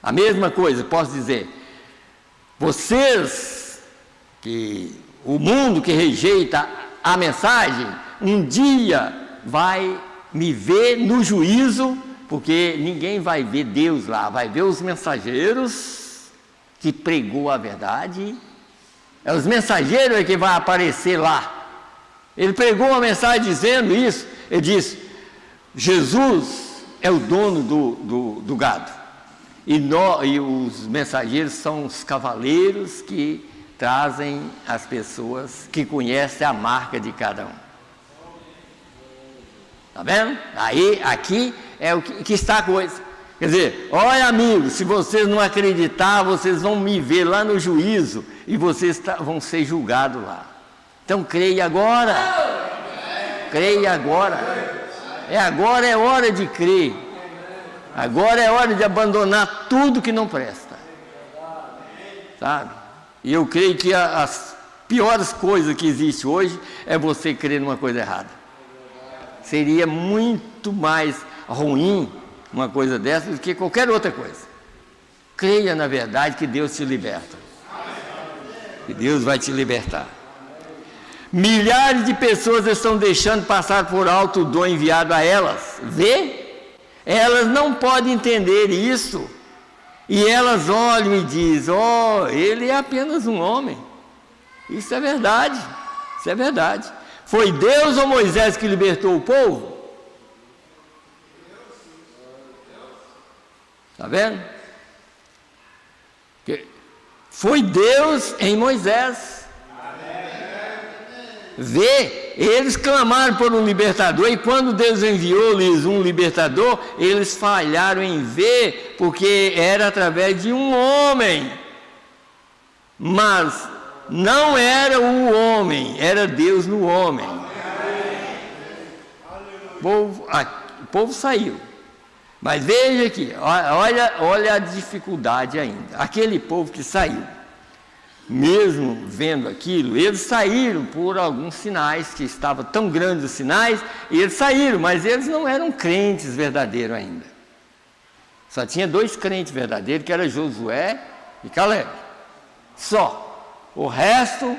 A mesma coisa, posso dizer, vocês, o mundo que rejeita a mensagem, um dia vai me ver no juízo, porque ninguém vai ver Deus lá, vai ver os mensageiros que pregou a verdade. É os mensageiros que vai aparecer lá. Ele pregou uma mensagem dizendo isso. Ele disse, Jesus é o dono do gado. E os mensageiros são os cavaleiros que trazem as pessoas que conhecem a marca de cada um. Está vendo? Aí, aqui é o que está a coisa. Quer dizer, olha amigos, se vocês não acreditar, vocês vão me ver lá no juízo e vocês vão ser julgados lá. Então creia agora. Creia agora. Agora é hora de crer. Agora é hora de abandonar tudo que não presta. Sabe? E eu creio que as piores coisas que existem hoje é você crer numa coisa errada. Seria muito mais ruim uma coisa dessa do que qualquer outra coisa. Creia na verdade que Deus te liberta. Que Deus vai te libertar. Milhares de pessoas estão deixando passar por alto o dom enviado a elas. Vê? Elas não podem entender isso. E elas olham e dizem: oh, ele é apenas um homem. Isso é verdade. Isso é verdade. Foi Deus ou Moisés que libertou o povo? Está vendo? Foi Deus em Moisés. Vê, eles clamaram por um libertador, e quando Deus enviou-lhes um libertador, eles falharam em ver, porque era através de um homem. Mas não era o homem, era Deus no homem. O povo saiu. Mas veja aqui, olha a dificuldade ainda. Aquele povo que saiu, mesmo vendo aquilo, eles saíram por alguns sinais, que estavam tão grandes os sinais, e eles saíram, mas eles não eram crentes verdadeiros ainda. Só tinha 2 crentes verdadeiros, que eram Josué e Caleb. Só. O resto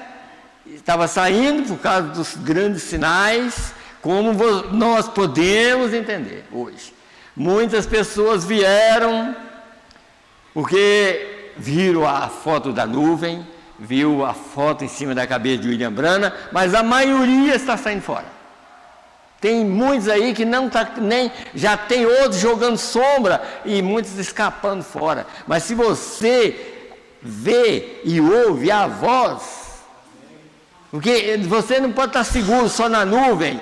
estava saindo por causa dos grandes sinais, como nós podemos entender hoje. Muitas pessoas vieram porque viram a foto da nuvem, viu a foto em cima da cabeça de William Branham, mas a maioria está saindo fora. Tem muitos aí que não está nem, já tem outros jogando sombra e muitos escapando fora. Mas se você vê e ouve a voz, porque você não pode estar seguro só na nuvem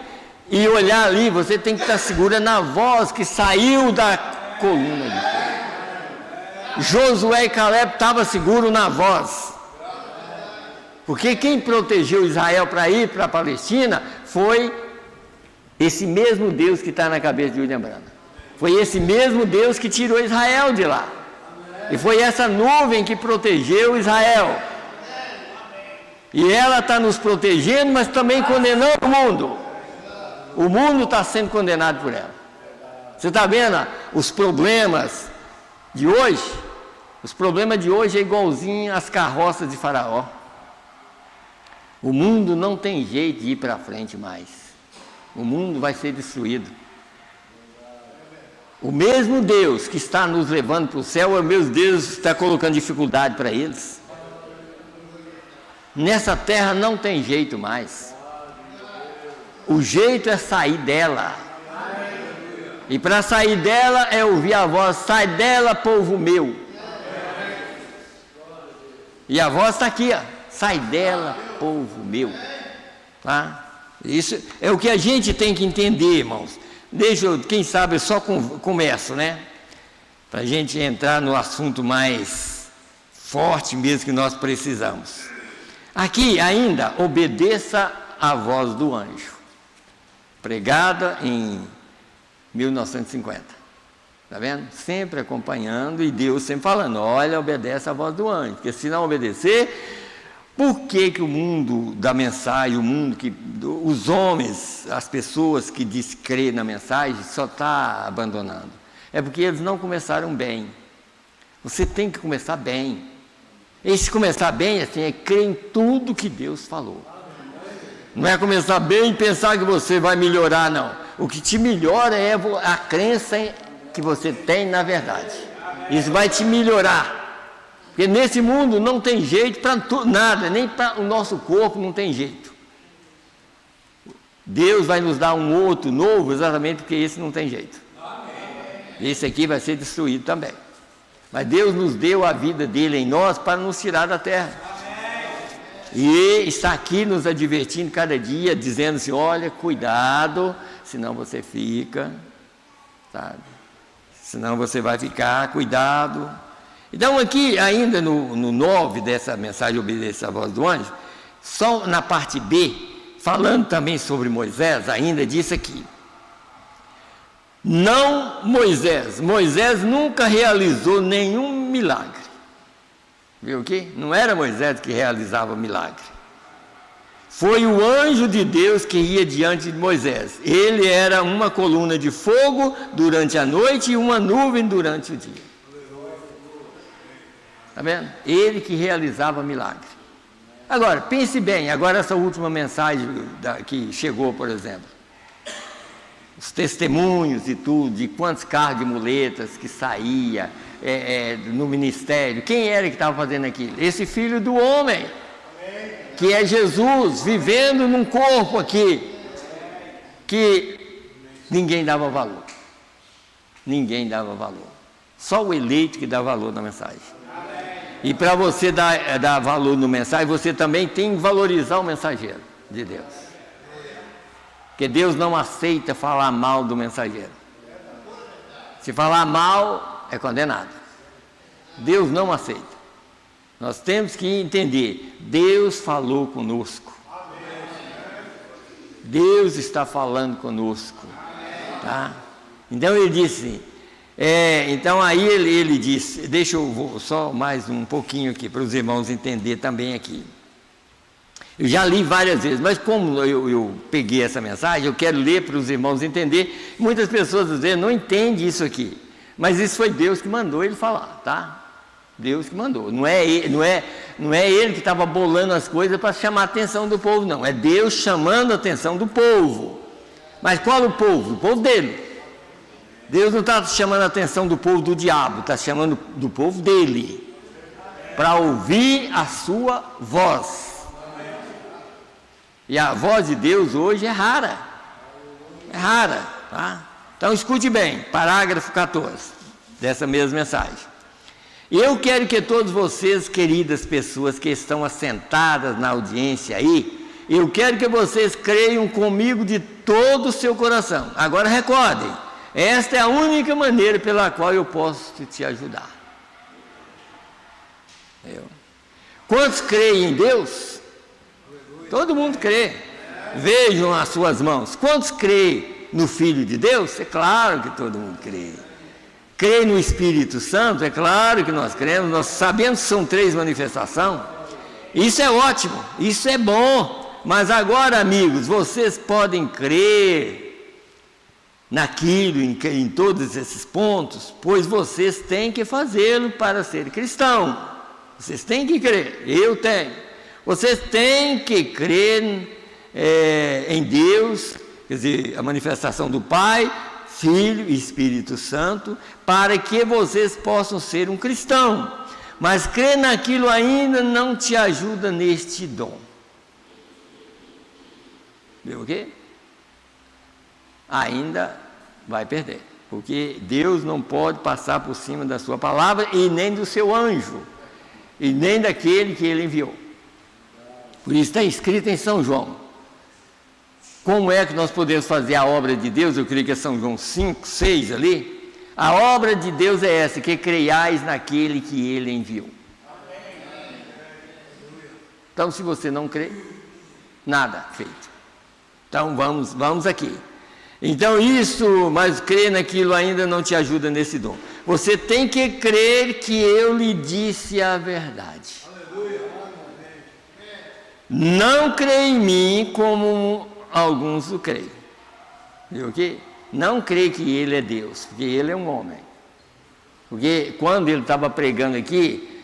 e olhar ali, você tem que estar seguro na voz que saiu da coluna de fogo. Josué e Caleb estavam seguros na voz. Porque quem protegeu Israel para ir para a Palestina foi esse mesmo Deus que está na cabeça de William Branham. Foi esse mesmo Deus que tirou Israel de lá. E foi essa nuvem que protegeu Israel. E ela está nos protegendo, mas também condenando o mundo. O mundo está sendo condenado por ela. Você está vendo os problemas de hoje? Os problemas de hoje é igualzinho às carroças de Faraó. O mundo não tem jeito de ir para frente mais. O mundo vai ser destruído. O mesmo Deus que está nos levando para o céu é o mesmo Deus que está colocando dificuldade para eles. Nessa terra não tem jeito mais. O jeito é sair dela. E para sair dela é ouvir a voz: sai dela, povo meu. E a voz está aqui, ó: sai dela, povo meu. Tá? Isso é o que a gente tem que entender, irmãos. Deixa eu, quem sabe, eu só começo, né? Para a gente entrar no assunto mais forte mesmo que nós precisamos. Aqui ainda, obedeça à voz do anjo. Pregada em 1950. Está vendo? Sempre acompanhando e Deus sempre falando: olha, obedece à voz do anjo. Porque se não obedecer, por que o mundo da mensagem, o mundo que os homens, as pessoas que dizem crer na mensagem, só está abandonando? É porque eles não começaram bem. Você tem que começar bem. E se começar bem, assim, é crer em tudo que Deus falou. Não é começar bem e pensar que você vai melhorar, não. O que te melhora é a crença que você tem na verdade. Isso vai te melhorar. Porque nesse mundo não tem jeito para nada, nem para o nosso corpo não tem jeito. Deus vai nos dar um outro novo, exatamente porque esse não tem jeito. Esse aqui vai ser destruído também. Mas Deus nos deu a vida dele em nós para nos tirar da terra. E está aqui nos advertindo cada dia, dizendo assim: olha, cuidado, senão você fica, sabe? Senão você vai ficar, cuidado. Então aqui ainda no 9 dessa mensagem, obedeça à voz do anjo, Só na parte B, falando também sobre Moisés, ainda disse aqui. Não Moisés. Moisés nunca realizou nenhum milagre. Viu o quê? Não era Moisés que realizava milagre. Foi o anjo de Deus que ia diante de Moisés. Ele era uma coluna de fogo durante a noite e uma nuvem durante o dia. Está vendo? Ele que realizava milagre. Agora, pense bem, agora essa última mensagem que chegou, por exemplo. Os testemunhos e tudo, de quantos carros de muletas que saía no ministério. Quem era que estava fazendo aquilo? Esse filho do homem, que é Jesus, vivendo num corpo aqui, que ninguém dava valor. Ninguém dava valor. Só o eleito que dá valor na mensagem. E para você dar valor na mensagem, você também tem que valorizar o mensageiro de Deus. Porque Deus não aceita falar mal do mensageiro. Se falar mal, é condenado. Deus não aceita. Nós temos que entender, Deus falou conosco. Deus está falando conosco. Tá? Então ele disse, então aí ele disse, deixa eu vou só mais um pouquinho aqui, para os irmãos entenderem também aqui. Eu já li várias vezes, mas como eu peguei essa mensagem, eu quero ler para os irmãos entenderem. Muitas pessoas às vezes não entendem isso aqui, mas isso foi Deus que mandou ele falar, tá? Deus que mandou, não é ele que estava bolando as coisas para chamar a atenção do povo, não, é Deus chamando a atenção do povo. Mas qual o povo? O povo dele. Deus não está chamando a atenção do povo do diabo, está chamando do povo dele, para ouvir a sua voz. E a voz de Deus hoje é rara. É rara, tá? Então escute bem, parágrafo 14 dessa mesma mensagem. Eu quero que todos vocês, queridas pessoas que estão assentadas na audiência aí, eu quero que vocês creiam comigo de todo o seu coração. Agora recordem, esta é a única maneira pela qual eu posso te ajudar. Quantos creem em Deus? Todo mundo crê. Vejam as suas mãos. Quantos creem no Filho de Deus? É claro que todo mundo crê. Crê no Espírito Santo? É claro que nós cremos. Nós sabemos que são 3 manifestações. Isso é ótimo, isso é bom. Mas agora, amigos, vocês podem crer naquilo, em todos esses pontos, pois vocês têm que fazê-lo para ser cristão. Vocês têm que crer. Eu tenho. Vocês têm que crer em Deus, quer dizer, a manifestação do Pai, Filho e Espírito Santo, para que vocês possam ser um cristão. Mas crer naquilo ainda não te ajuda neste dom. Viu o quê? Ainda vai perder, porque Deus não pode passar por cima da sua palavra e nem do seu anjo, e nem daquele que ele enviou. Por isso está escrito em São João. Como é que nós podemos fazer a obra de Deus? Eu creio que é São João 5, 6 ali. A obra de Deus é essa, que creiais naquele que ele enviou. Então, se você não crê, nada feito. Então, vamos aqui. Então, mas crer naquilo ainda não te ajuda nesse dom. Você tem que crer que eu lhe disse a verdade. Não crê em mim como alguns o creem. Viu o quê? Não crê que ele é Deus, porque ele é um homem. Porque quando ele estava pregando aqui,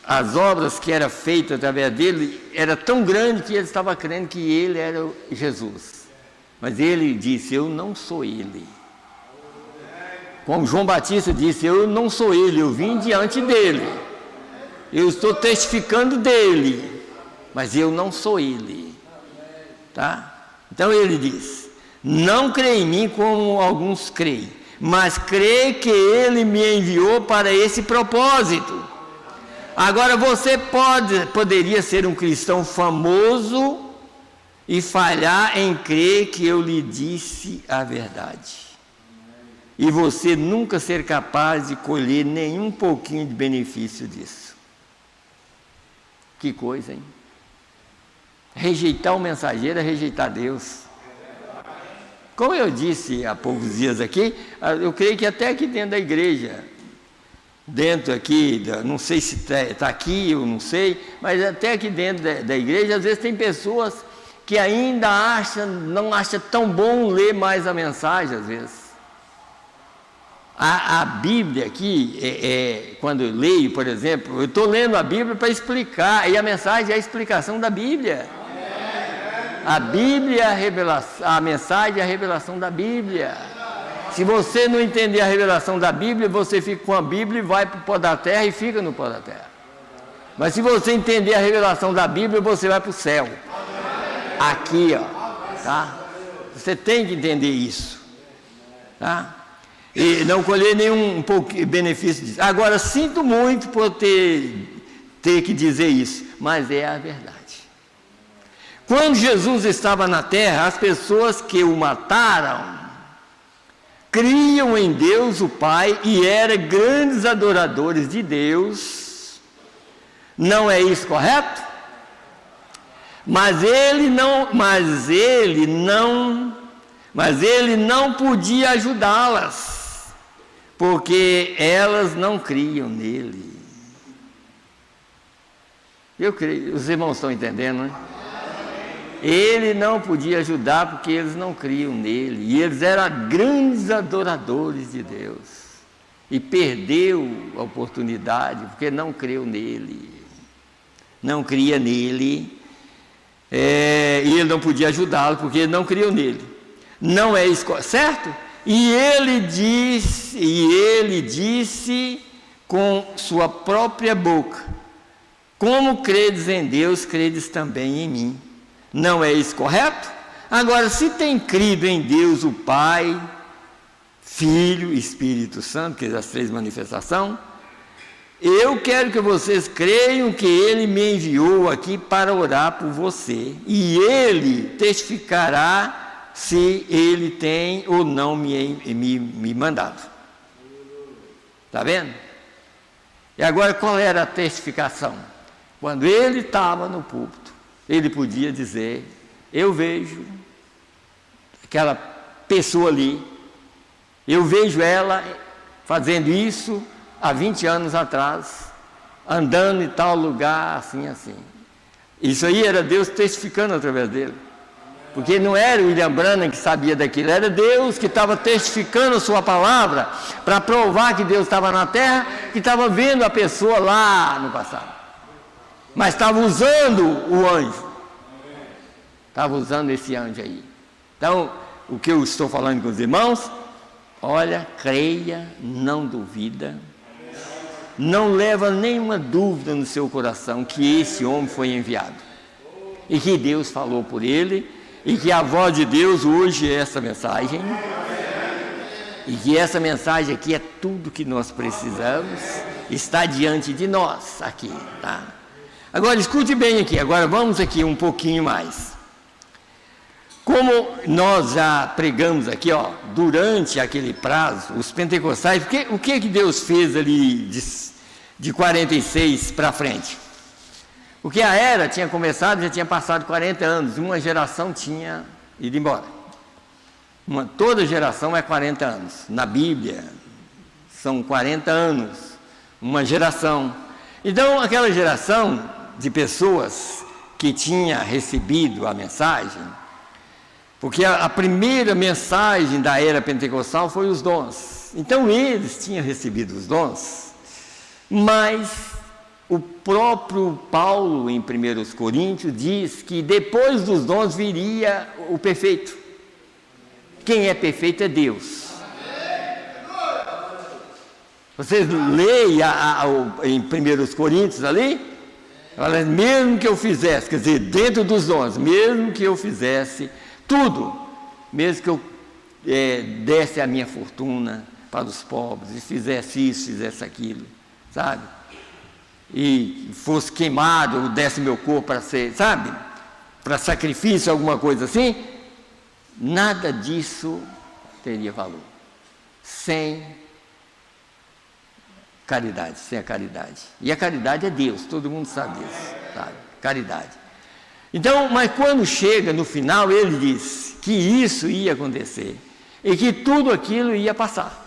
as obras que eram feitas através dele era tão grande que ele estava crendo que ele era Jesus. Mas ele disse, eu não sou ele. Como João Batista disse, eu não sou ele, eu vim diante dele. Eu estou testificando dele. Mas eu não sou ele, tá? Então ele diz, não crê em mim como alguns creem, mas crê que ele me enviou para esse propósito. Agora você poderia ser um cristão famoso e falhar em crer que eu lhe disse a verdade. E você nunca ser capaz de colher nenhum pouquinho de benefício disso. Que coisa, hein? Rejeitar o mensageiro é rejeitar Deus. Como eu disse há poucos dias aqui, eu creio que até aqui dentro da igreja, dentro aqui, não sei se está aqui, eu não sei, mas até aqui dentro da igreja, às vezes tem pessoas que ainda não acham tão bom ler mais a mensagem, às vezes. A Bíblia aqui, quando eu leio, por exemplo, eu estou lendo a Bíblia para explicar, e a mensagem é a explicação da Bíblia. A Bíblia, a mensagem é a revelação da Bíblia. Se você não entender a revelação da Bíblia, você fica com a Bíblia e vai para o pó da terra e fica no pó da terra. Mas se você entender a revelação da Bíblia, você vai para o céu. Aqui, ó, tá? Você tem que entender isso, tá? E não colher nenhum benefício disso. Agora, sinto muito por ter que dizer isso, mas é a verdade. Quando Jesus estava na terra, as pessoas que o mataram criam em Deus o Pai e eram grandes adoradores de Deus. Não é isso correto? Mas ele não podia ajudá-las, porque elas não criam nele. Eu creio, os irmãos estão entendendo, né? Ele não podia ajudar porque eles não criam nele, e eles eram grandes adoradores de Deus, e perdeu a oportunidade porque não creu nele, não cria nele, e ele não podia ajudá-lo porque ele não criou nele. Não é isso, certo? E ele disse com sua própria boca: como credes em Deus, credes também em mim. Não é isso correto? Agora, se tem crido em Deus o Pai, Filho e Espírito Santo, que é as três manifestações, eu quero que vocês creiam que Ele me enviou aqui para orar por você, e Ele testificará se Ele tem ou não me mandado. Está vendo? E agora, qual era a testificação? Quando Ele estava no púlpito, ele podia dizer: eu vejo aquela pessoa ali, eu vejo ela fazendo isso há 20 anos atrás, andando em tal lugar, assim, assim. Isso aí era Deus testificando através dele, porque não era o William Branham que sabia daquilo, era Deus que estava testificando a sua palavra, para provar que Deus estava na terra, que estava vendo a pessoa lá no passado. Mas estava usando o anjo, estava usando esse anjo aí. Então, o que eu estou falando com os irmãos, olha, creia, não duvida, não leva nenhuma dúvida no seu coração que esse homem foi enviado, e que Deus falou por ele, e que a voz de Deus hoje é essa mensagem, e que essa mensagem aqui é tudo que nós precisamos, está diante de nós aqui, tá? Agora, escute bem aqui, agora vamos aqui um pouquinho mais. Como nós já pregamos aqui, ó, durante aquele prazo, os pentecostais, o que Deus fez ali de 46 para frente? Porque a era tinha começado, já tinha passado 40 anos, uma geração tinha ido embora. Toda geração é 40 anos, na Bíblia são 40 anos, uma geração. Então, aquela geração de pessoas que tinha recebido a mensagem, porque a primeira mensagem da era pentecostal foi os dons. Então eles tinham recebido os dons, mas o próprio Paulo, em 1 Coríntios, diz que depois dos dons viria o perfeito. Quem é perfeito é Deus. Vocês leem em 1 Coríntios ali, fala, mesmo que eu fizesse, quer dizer, dentro dos dons, mesmo que eu fizesse tudo, mesmo que eu desse a minha fortuna para os pobres, e fizesse isso, fizesse aquilo, sabe? E fosse queimado, ou desse meu corpo para ser, sabe? Para sacrifício, alguma coisa assim, nada disso teria valor. Sem caridade, sem a caridade. E a caridade é Deus, todo mundo sabe disso, sabe? Caridade. Então, mas quando chega no final, ele diz que isso ia acontecer e que tudo aquilo ia passar.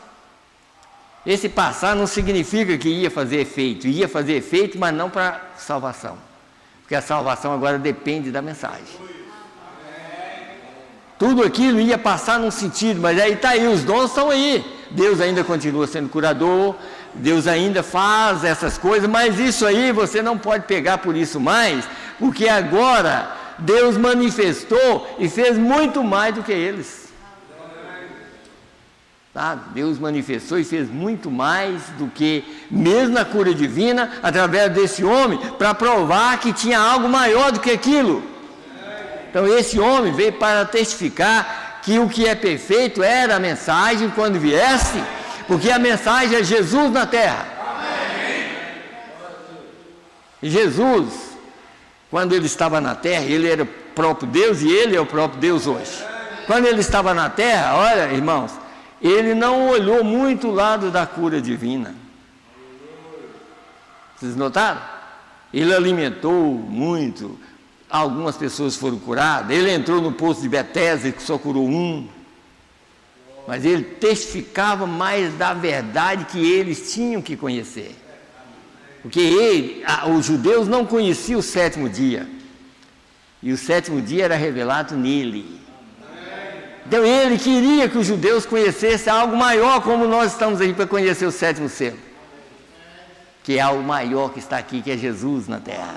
Esse passar não significa que ia fazer efeito, mas não para salvação, porque a salvação agora depende da mensagem. Tudo aquilo ia passar num sentido, mas aí está aí, os dons estão aí. Deus ainda continua sendo curador, Deus ainda faz essas coisas, mas isso aí você não pode pegar por isso mais, porque agora Deus manifestou e fez muito mais do que eles. Tá? Deus manifestou e fez muito mais do que mesmo a cura divina, através desse homem, para provar que tinha algo maior do que aquilo. Então esse homem veio para testificar que o que é perfeito era a mensagem quando viesse, porque a mensagem é Jesus na terra. E Jesus, quando ele estava na terra, ele era o próprio Deus e ele é o próprio Deus hoje. Quando ele estava na terra, olha, irmãos, ele não olhou muito o lado da cura divina. Vocês notaram? Ele alimentou muito, algumas pessoas foram curadas, ele entrou no poço de Betesda que só curou um, mas ele testificava mais da verdade que eles tinham que conhecer, porque os judeus não conheciam o sétimo dia, e o sétimo dia era revelado nele. Então ele queria que os judeus conhecessem algo maior, como nós estamos aqui para conhecer o sétimo selo, que é algo maior que está aqui, que é Jesus na terra.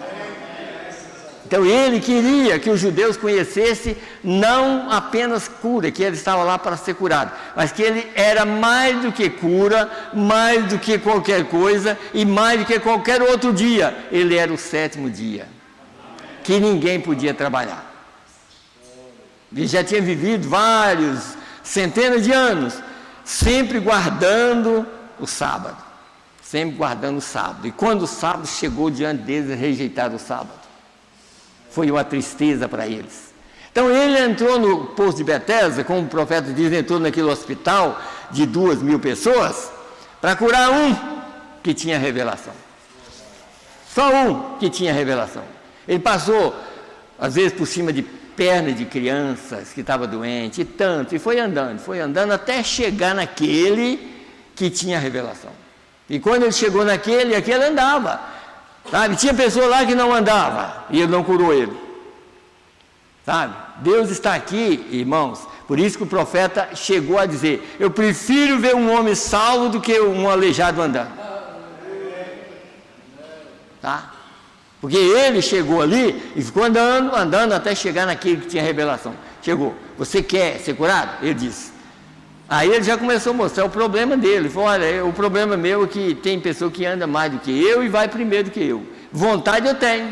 Então ele queria que os judeus conhecessem não apenas cura, que ele estava lá para ser curado, mas que ele era mais do que cura, mais do que qualquer coisa e mais do que qualquer outro dia. Ele era o sétimo dia, que ninguém podia trabalhar. Ele já tinha vivido centenas de anos, sempre guardando o sábado. Sempre guardando o sábado. E quando o sábado chegou diante deles, eles rejeitaram o sábado. Foi uma tristeza para eles. Então ele entrou no poço de Betesda, como o profeta diz, entrou naquele hospital de 2.000 pessoas, para curar um que tinha revelação. Só um que tinha revelação. Ele passou, às vezes, por cima de pernas de crianças que estavam doentes, e foi andando até chegar naquele que tinha revelação. E quando ele chegou naquele, aquele andava, sabe? Tinha pessoa lá que não andava, e ele não curou ele, sabe? Deus está aqui, irmãos, por isso que o profeta chegou a dizer: eu prefiro ver um homem salvo do que um aleijado andando, tá? Porque ele chegou ali e ficou andando até chegar naquele que tinha revelação. Chegou, você quer ser curado? Ele disse. Aí ele já começou a mostrar o problema dele. Ele falou: olha, o problema meu é que tem pessoa que anda mais do que eu e vai primeiro do que eu. Vontade eu tenho.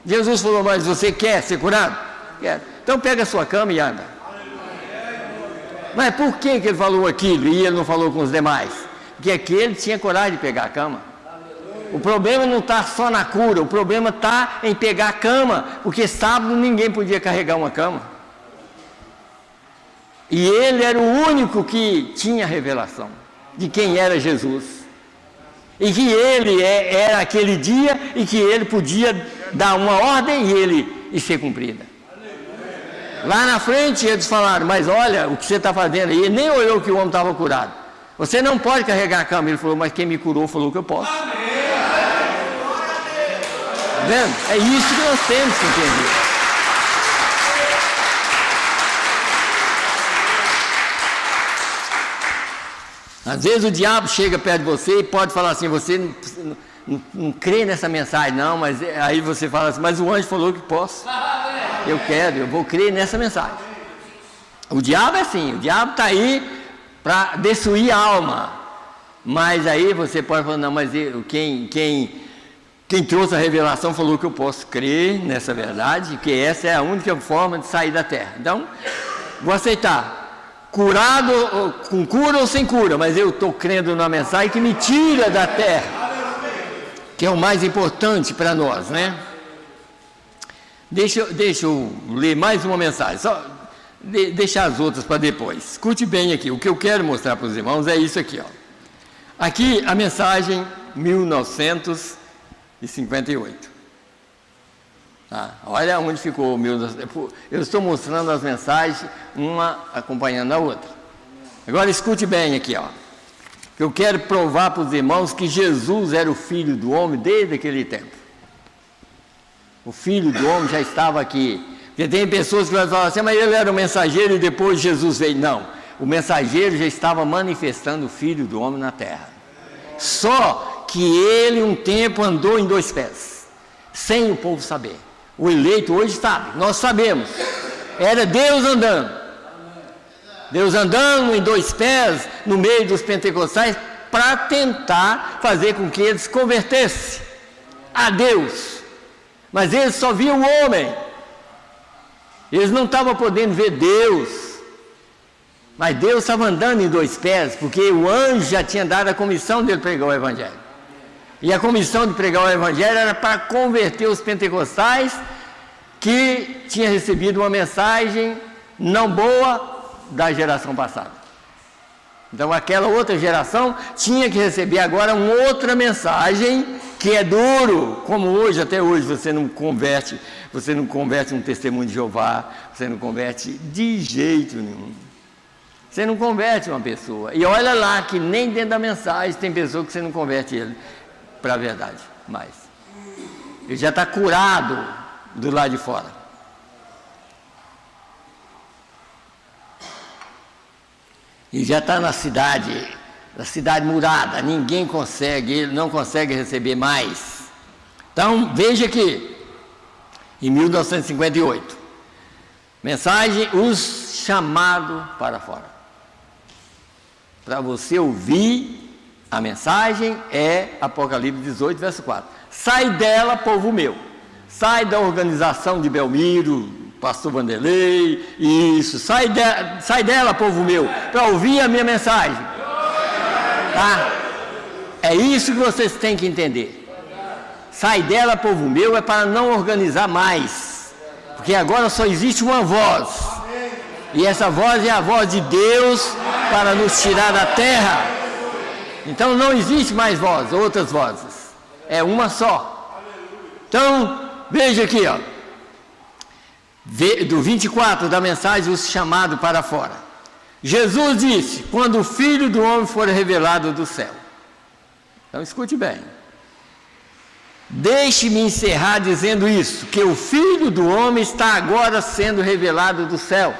Jesus falou: mas você quer ser curado? Quero. Então pega a sua cama e anda. Mas por que ele falou aquilo e ele não falou com os demais? Porque aquele tinha coragem de pegar a cama. O problema não está só na cura, o problema está em pegar a cama, porque sábado ninguém podia carregar uma cama. E ele era o único que tinha revelação de quem era Jesus. E que ele era aquele dia e que ele podia dar uma ordem e ser cumprida. Lá na frente eles falaram: mas olha o que você está fazendo aí. Ele nem olhou que o homem estava curado. Você não pode carregar a cama. Ele falou: mas quem me curou falou que eu posso. Tá vendo? É isso que nós temos que entender. Às vezes o diabo chega perto de você e pode falar assim: você não crê nessa mensagem, não, mas aí você fala assim: mas o anjo falou que posso. Eu vou crer nessa mensagem. O diabo é assim, o diabo está aí para destruir a alma. Mas aí você pode falar: não, mas quem trouxe a revelação falou que eu posso crer nessa verdade, que essa é a única forma de sair da terra. Então, vou aceitar. Curado, com cura ou sem cura, mas eu estou crendo na mensagem que me tira da terra, que é o mais importante para nós, né? Deixa eu ler mais uma mensagem, só deixar as outras para depois. Escute bem aqui, o que eu quero mostrar para os irmãos é isso aqui, ó. Aqui a mensagem 1958. Tá? Olha onde ficou. Eu estou mostrando as mensagens, uma acompanhando a outra. Agora escute bem aqui, ó. Eu quero provar para os irmãos que Jesus era o Filho do homem desde aquele tempo. O Filho do homem já estava aqui. Porque tem pessoas que vão falar assim, mas ele era o mensageiro e depois Jesus veio. Não, o mensageiro já estava manifestando o Filho do homem na terra. Só que ele um tempo andou em 2 pés, sem o povo saber. O eleito hoje sabe, nós sabemos. Era Deus andando. Deus andando em 2 pés no meio dos pentecostais para tentar fazer com que eles se convertessem a Deus. Mas eles só viam o homem. Eles não estavam podendo ver Deus. Mas Deus estava andando em 2 pés, porque o anjo já tinha dado a comissão dele pregar o Evangelho. E a comissão de pregar o Evangelho era para converter os pentecostais que tinham recebido uma mensagem não boa da geração passada. Então aquela outra geração tinha que receber agora uma outra mensagem que é duro, como hoje, até hoje você não converte um testemunho de Jeová, você não converte de jeito nenhum. Você não converte uma pessoa. E olha lá que nem dentro da mensagem tem pessoa que você não converte ele para a verdade. Mas ele já está curado do lado de fora. E já está na cidade murada, ninguém consegue, ele não consegue receber mais. Então, veja aqui, em 1958, mensagem, os chamados para fora. Para você ouvir a mensagem é Apocalipse 18, verso 4. Sai dela, povo meu, sai da organização de Belmiro, Pastor Vanderlei, isso, sai dela, povo meu, para ouvir a minha mensagem. Tá? É isso que vocês têm que entender. Sai dela, povo meu, é para não organizar mais, porque agora só existe uma voz, e essa voz é a voz de Deus para nos tirar da terra. Então não existe mais voz, outras vozes, é uma só. Então, veja aqui, ó. Do 24 da mensagem, os chamados para fora. Jesus disse, quando o Filho do homem for revelado do céu. Então escute bem. Deixe-me encerrar dizendo isso, que o Filho do homem está agora sendo revelado do céu.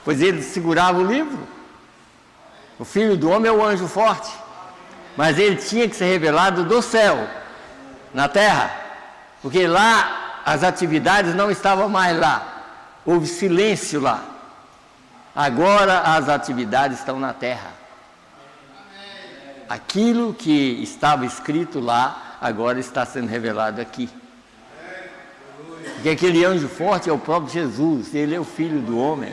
Pois ele segurava o livro. O Filho do homem é o anjo forte. Mas ele tinha que ser revelado do céu, na terra. Porque lá as atividades não estavam mais lá, houve silêncio lá. Agora as atividades estão na terra. Aquilo que estava escrito lá, agora está sendo revelado aqui. Porque aquele anjo forte é o próprio Jesus, ele é o Filho do homem.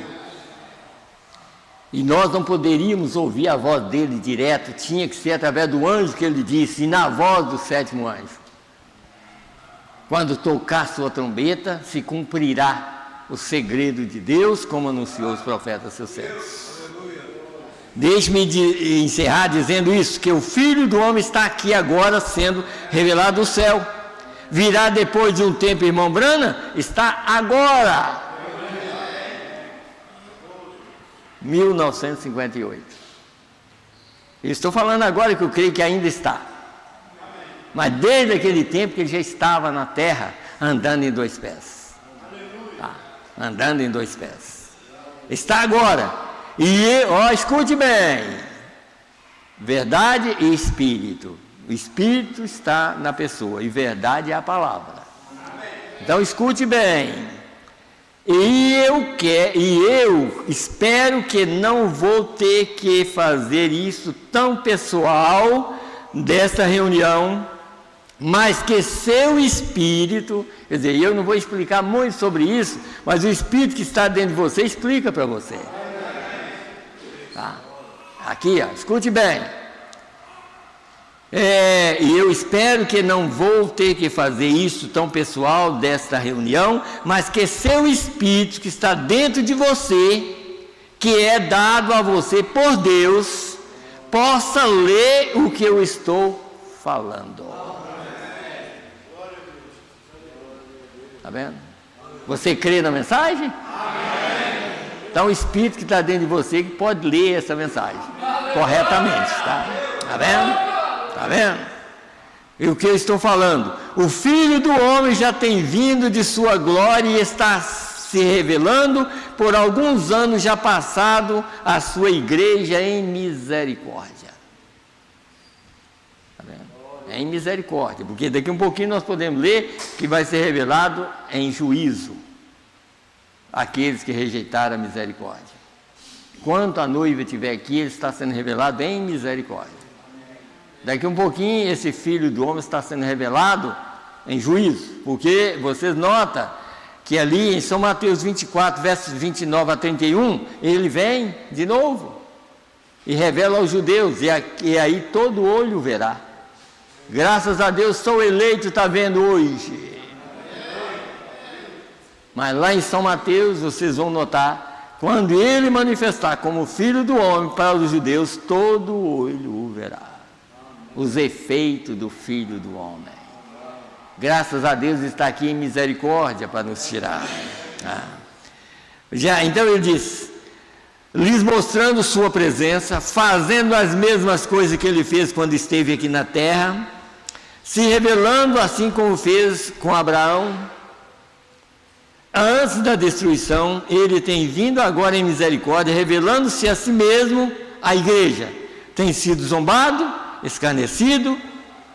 E nós não poderíamos ouvir a voz dele direto, tinha que ser através do anjo que ele disse, e na voz do 7º anjo. Quando tocar sua trombeta, se cumprirá o segredo de Deus, como anunciou os profetas seus servos. Deixe-me encerrar dizendo isso, que o Filho do homem está aqui agora sendo revelado do céu. Virá depois de um tempo, irmão Brana? Está agora. 1958. Estou falando agora que eu creio que ainda está. Mas desde aquele tempo que ele já estava na terra, andando em 2 pés. Tá, andando em 2 pés. Está agora. E, escute bem. Verdade e Espírito. O Espírito está na pessoa e verdade é a palavra. Então escute bem. E eu espero que não vou ter que fazer isso tão pessoal desta reunião, mas que seu Espírito, quer dizer, eu não vou explicar muito sobre isso, mas o Espírito que está dentro de você explica para você. Tá? Aqui, ó, escute bem. E eu espero que não vou ter que fazer isso tão pessoal desta reunião, mas que seu Espírito que está dentro de você, que é dado a você por Deus, possa ler o que eu estou falando. Está vendo? Você crê na mensagem? Então o Espírito que está dentro de você que pode ler essa mensagem corretamente, tá? Está vendo? Está vendo? E o que eu estou falando? O Filho do Homem já tem vindo de sua glória e está se revelando por alguns anos já passado a sua igreja em misericórdia. Está vendo? É em misericórdia, porque daqui um pouquinho nós podemos ler que vai ser revelado em juízo aqueles que rejeitaram a misericórdia. Enquanto a noiva estiver aqui, ele está sendo revelado em misericórdia. Daqui um pouquinho, esse Filho do Homem está sendo revelado em juízo, porque vocês notam que ali em São Mateus 24, versos 29 a 31, ele vem de novo e revela aos judeus, e aí todo olho verá. Graças a Deus, sou eleito, está vendo hoje. Mas lá em São Mateus, vocês vão notar, quando ele manifestar como Filho do Homem para os judeus, todo olho o verá. Os efeitos do Filho do Homem. Graças a Deus está aqui em misericórdia para nos tirar. Então ele diz, lhes mostrando sua presença, fazendo as mesmas coisas que ele fez quando esteve aqui na terra, se revelando assim como fez com Abraão. Antes da destruição, ele tem vindo agora em misericórdia, revelando-se a si mesmo à igreja. Tem sido zombado, escarnecido.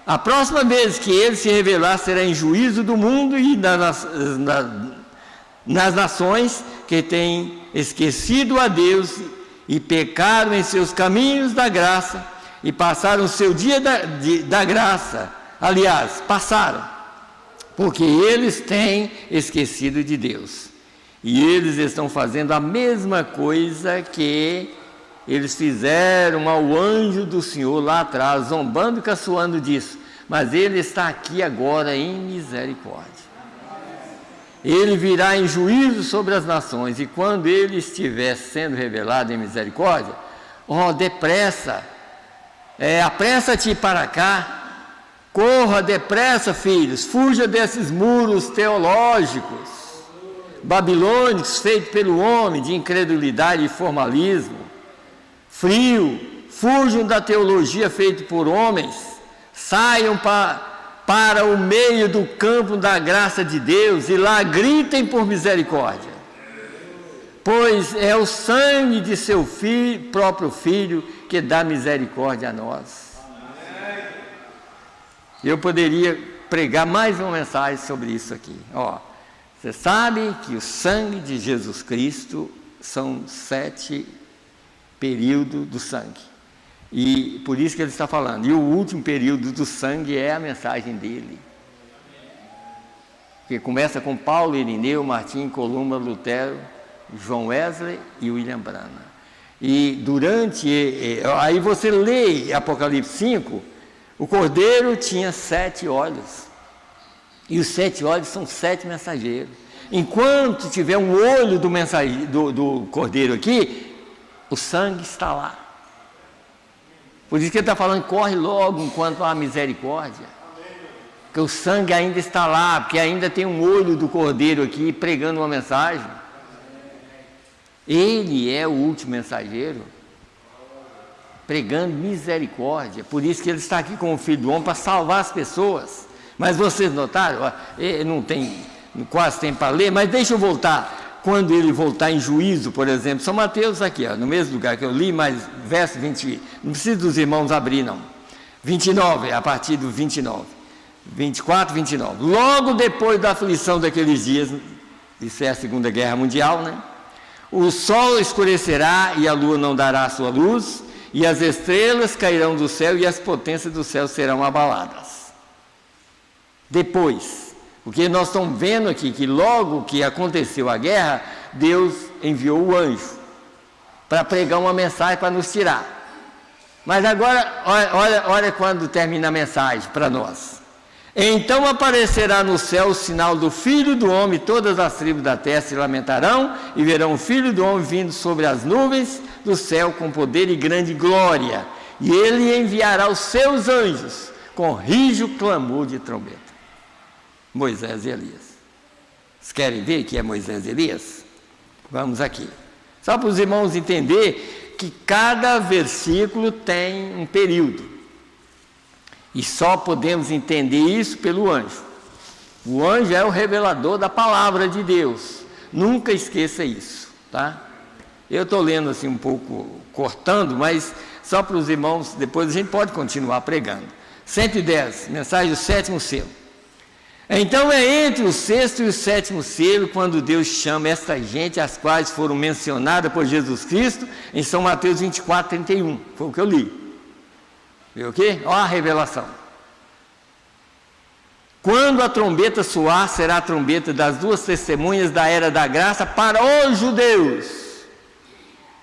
A próxima vez que ele se revelar será em juízo do mundo e nas nações que têm esquecido a Deus e pecaram em seus caminhos da graça e passaram o seu dia da graça. Aliás, passaram. Porque eles têm esquecido de Deus. E eles estão fazendo a mesma coisa que eles fizeram ao anjo do Senhor lá atrás, zombando e caçoando disso. Mas ele está aqui agora em misericórdia. Ele virá em juízo sobre as nações. E quando ele estiver sendo revelado em misericórdia, depressa, apressa-te para cá. Corra depressa, filhos, fuja desses muros teológicos, babilônicos, feitos pelo homem, de incredulidade e formalismo, frio, fujam da teologia feita por homens, saiam para o meio do campo da graça de Deus e lá gritem por misericórdia, pois é o sangue de seu próprio Filho que dá misericórdia a nós. Eu poderia pregar mais uma mensagem sobre isso aqui. Você sabe que o sangue de Jesus Cristo são 7 períodos do sangue. E por isso que ele está falando. E o último período do sangue é a mensagem dele. Que começa com Paulo, Irineu, Martim, Columba, Lutero, João Wesley e William Branham. E aí você lê Apocalipse 5, o cordeiro tinha 7 olhos, e os 7 olhos são 7 mensageiros. Enquanto tiver um olho do cordeiro aqui, o sangue está lá. Por isso que ele está falando, corre logo enquanto há misericórdia, porque o sangue ainda está lá, porque ainda tem um olho do cordeiro aqui pregando uma mensagem. Ele é o último mensageiro, pregando misericórdia. Por isso que ele está aqui como Filho do Homem, para salvar as pessoas. Mas vocês notaram, não tem quase tempo para ler, mas deixa eu voltar. Quando ele voltar em juízo, por exemplo, São Mateus aqui, no mesmo lugar que eu li, mas verso 20, não precisa dos irmãos abrir não, 29, a partir do 29, 24, 29, logo depois da aflição daqueles dias, isso é a Segunda Guerra Mundial, né? O sol escurecerá e a lua não dará a sua luz, e as estrelas cairão do céu e as potências do céu serão abaladas. Depois, porque nós estamos vendo aqui que logo que aconteceu a guerra, Deus enviou o anjo para pregar uma mensagem para nos tirar. Mas agora, olha quando termina a mensagem para nós. Então aparecerá no céu o sinal do Filho do Homem, todas as tribos da terra se lamentarão e verão o Filho do Homem vindo sobre as nuvens do céu com poder e grande glória, e ele enviará os seus anjos com rijo clamor de trombeta. Moisés e Elias. Vocês querem ver que é Moisés e Elias? Vamos aqui. Só para os irmãos entenderem que cada versículo tem um período. E só podemos entender isso pelo anjo. O anjo é o revelador da palavra de Deus. Nunca esqueça isso, tá? Eu estou lendo assim um pouco, cortando, mas só para os irmãos, depois a gente pode continuar pregando. 110, mensagem do sétimo selo. Então é entre o sexto e o sétimo selo quando Deus chama esta gente, as quais foram mencionadas por Jesus Cristo em São Mateus 24, 31. Foi o que eu li. Viu o quê? Olha a revelação. Quando a trombeta soar, será a trombeta das duas testemunhas da era da graça para os judeus.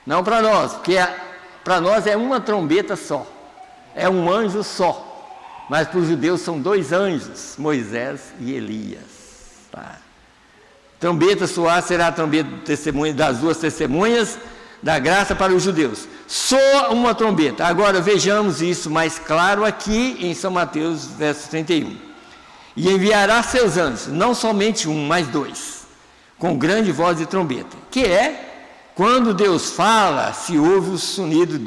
Não para nós, porque para nós é uma trombeta só. É um anjo só. Mas para os judeus são dois anjos, Moisés e Elias. Tá? Trombeta soar será a trombeta das duas testemunhas da graça para os judeus. Soa uma trombeta. Agora vejamos isso mais claro aqui em São Mateus, verso 31. E enviará seus anjos, não somente um, mas dois, com grande voz de trombeta. Que é, quando Deus fala, se ouve o sonido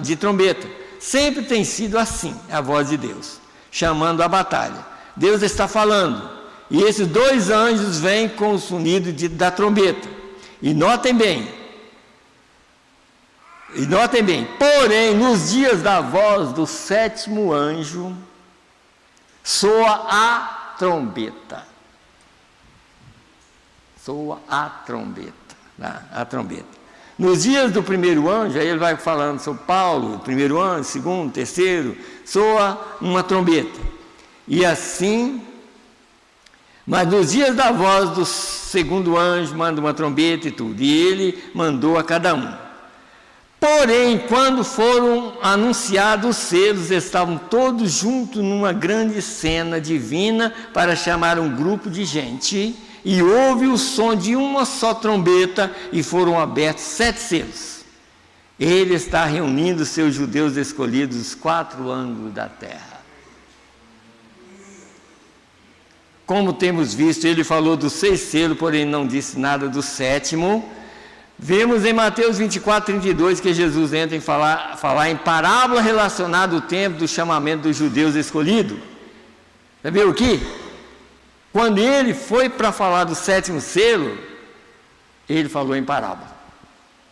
de trombeta. Sempre tem sido assim, a voz de Deus, chamando a batalha. Deus está falando, e esses dois anjos vêm com o sonido da trombeta. E notem bem, porém, nos dias da voz do sétimo anjo, soa a trombeta. Soa a trombeta. Tá? A trombeta. Nos dias do primeiro anjo, aí ele vai falando sobre Paulo, primeiro anjo, segundo, terceiro, soa uma trombeta. E assim, mas nos dias da voz do segundo anjo, manda uma trombeta e tudo. E ele mandou a cada um. Porém, quando foram anunciados os selos, estavam todos juntos numa grande cena divina para chamar um grupo de gente, e houve o som de uma só trombeta, e foram abertos 7 selos. Ele está reunindo seus judeus escolhidos dos 4 ângulos da terra. Como temos visto, ele falou dos 6 selos, porém não disse nada do 7º. Vemos em Mateus 24, 32 que Jesus entra em falar em parábola relacionada ao tempo do chamamento dos judeus escolhidos. Você viu aqui? Quando ele foi para falar do 7º selo, ele falou em parábola.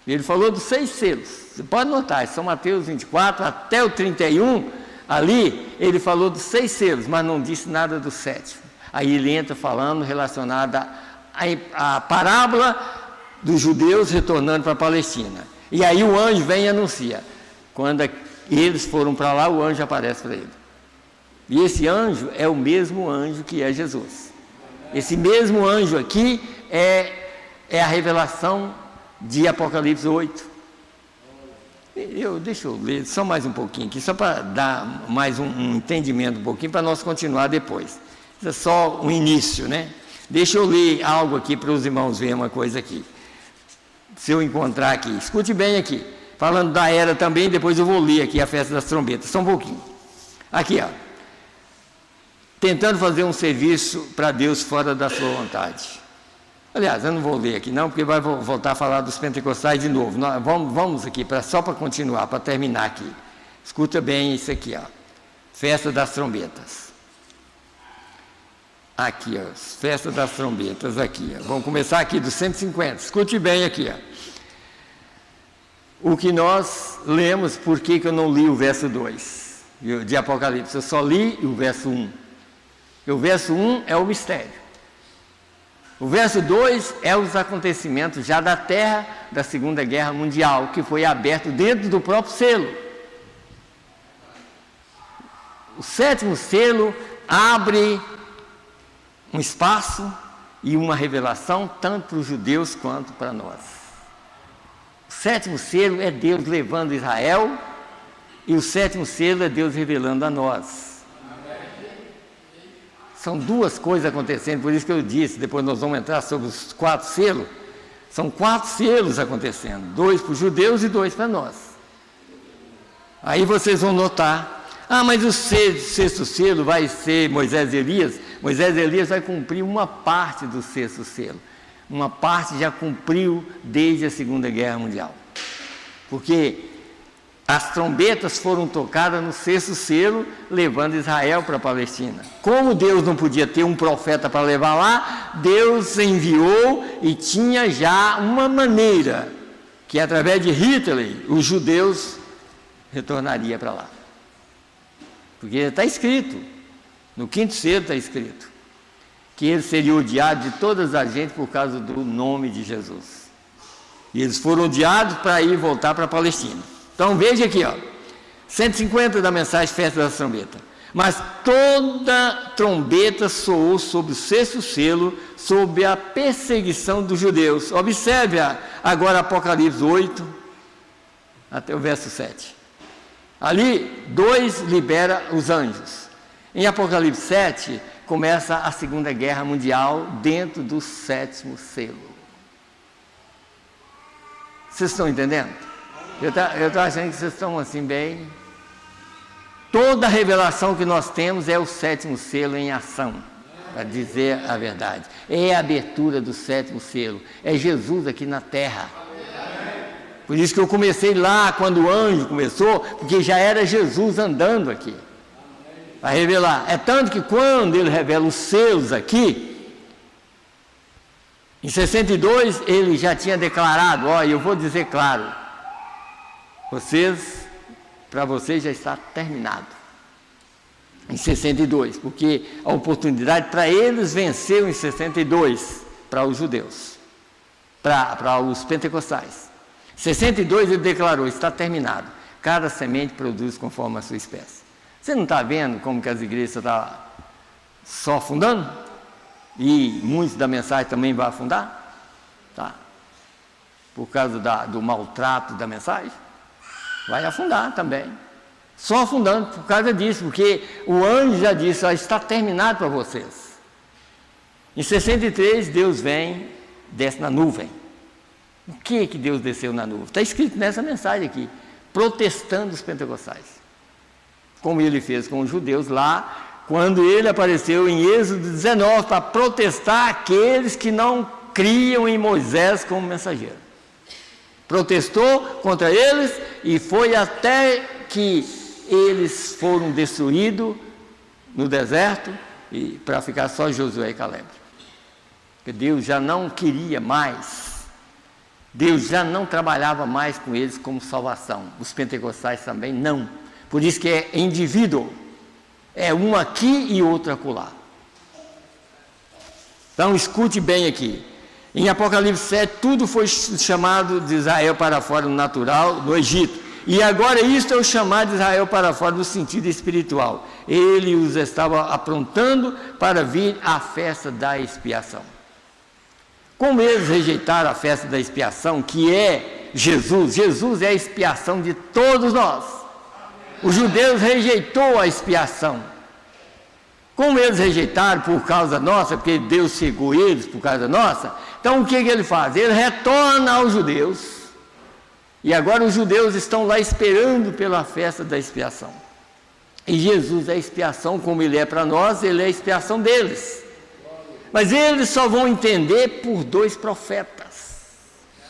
Ele falou dos 6 selos. Você pode notar, São Mateus 24 até o 31, ali ele falou dos 6 selos, mas não disse nada do 7º. Aí ele entra falando relacionada à parábola dos judeus retornando para a Palestina. E aí o anjo vem e anuncia. Quando eles foram para lá, o anjo aparece para ele. E esse anjo é o mesmo anjo que é Jesus. Esse mesmo anjo aqui é a revelação de Apocalipse 8. Deixa eu ler só mais um pouquinho aqui, só para dar mais um entendimento um pouquinho, para nós continuar depois. Isso é só um início, né? Deixa eu ler algo aqui para os irmãos verem uma coisa aqui. Se eu encontrar aqui, escute bem aqui, falando da era também, depois eu vou ler aqui a festa das trombetas, só um pouquinho. Aqui, ó, tentando fazer um serviço para Deus fora da sua vontade. Aliás, eu não vou ler aqui não, porque vai voltar a falar dos pentecostais de novo. Vamos aqui, só para continuar, para terminar aqui. Escuta bem isso aqui, ó, festa das trombetas. Aqui, ó, festa das trombetas, aqui, ó. Vamos começar aqui do 150, escute bem aqui, ó. O que nós lemos, por que eu não li o verso 2 de Apocalipse? Eu só li o verso 1. E o verso 1 é o mistério. O verso 2 é os acontecimentos já da terra da Segunda Guerra Mundial, que foi aberto dentro do próprio selo. O 7º selo abre um espaço e uma revelação tanto para os judeus quanto para nós. O 7º selo é Deus levando Israel e o 7º selo é Deus revelando a nós. São duas coisas acontecendo, por isso que eu disse, depois nós vamos entrar sobre os 4 selos. São 4 selos acontecendo, 2 para os judeus e 2 para nós. Aí vocês vão notar, Ah, mas o sexto selo vai ser Moisés e Elias. Moisés e Elias vai cumprir uma parte do sexto selo. Uma parte já cumpriu desde a Segunda Guerra Mundial. Porque as trombetas foram tocadas no sexto selo, levando Israel para a Palestina. Como Deus não podia ter um profeta para levar lá, Deus enviou e tinha já uma maneira que através de Hitler, os judeus retornariam para lá. Porque está escrito, no quinto selo está escrito, que eles seriam odiados de todas as gentes por causa do nome de Jesus. E eles foram odiados para ir voltar para a Palestina. Então veja aqui, 150 da mensagem Festa da Trombeta. Mas toda trombeta soou sob o sexto selo, sob a perseguição dos judeus. Observe agora Apocalipse 8, até o verso 7. Ali, 2 libera os anjos. Em Apocalipse 7, começa a Segunda Guerra Mundial dentro do sétimo selo. Vocês estão entendendo? Eu estou achando que vocês estão assim bem. Toda a revelação que nós temos é o sétimo selo em ação, para dizer a verdade. É a abertura do sétimo selo. É Jesus aqui na terra. Por isso que eu comecei lá, quando o anjo começou, porque já era Jesus andando aqui, para revelar. É tanto que quando ele revela os selos aqui, em 62, ele já tinha declarado, eu vou dizer claro, para vocês já está terminado. Em 62, porque a oportunidade para eles venceu em 62, para os judeus, para os pentecostais. 62 ele declarou, está terminado. Cada semente produz conforme a sua espécie. Você não está vendo como que as igrejas estão só afundando? E muitos da mensagem também vão afundar? Tá? Por causa do maltrato da mensagem? Vai afundar também. Só afundando por causa disso, porque o anjo já disse, está terminado para vocês. Em 63, Deus desce na nuvem. O que Deus desceu na nuvem? Está escrito nessa mensagem aqui, protestando os pentecostais, como ele fez com os judeus lá, quando ele apareceu em Êxodo 19, para protestar aqueles que não criam em Moisés como mensageiro. Protestou contra eles e foi até que eles foram destruídos no deserto, e para ficar só Josué e Caleb. Porque Deus já não queria mais. Deus já não trabalhava mais com eles como salvação. Os pentecostais também não. Por isso que é indivíduo. É um aqui e outro acolá. Então escute bem aqui. Em Apocalipse 7, tudo foi chamado de Israel para fora no natural, no Egito. E agora isto é o chamado de Israel para fora no sentido espiritual. Ele os estava aprontando para vir à festa da expiação. Como eles rejeitaram a festa da expiação, que é Jesus, Jesus é a expiação de todos nós. Os judeus rejeitou a expiação. Como eles rejeitaram por causa nossa, porque Deus cegou eles por causa nossa, então o que ele faz? Ele retorna aos judeus, e agora os judeus estão lá esperando pela festa da expiação. E Jesus é a expiação, como ele é para nós, ele é a expiação deles. Mas eles só vão entender por 2 profetas.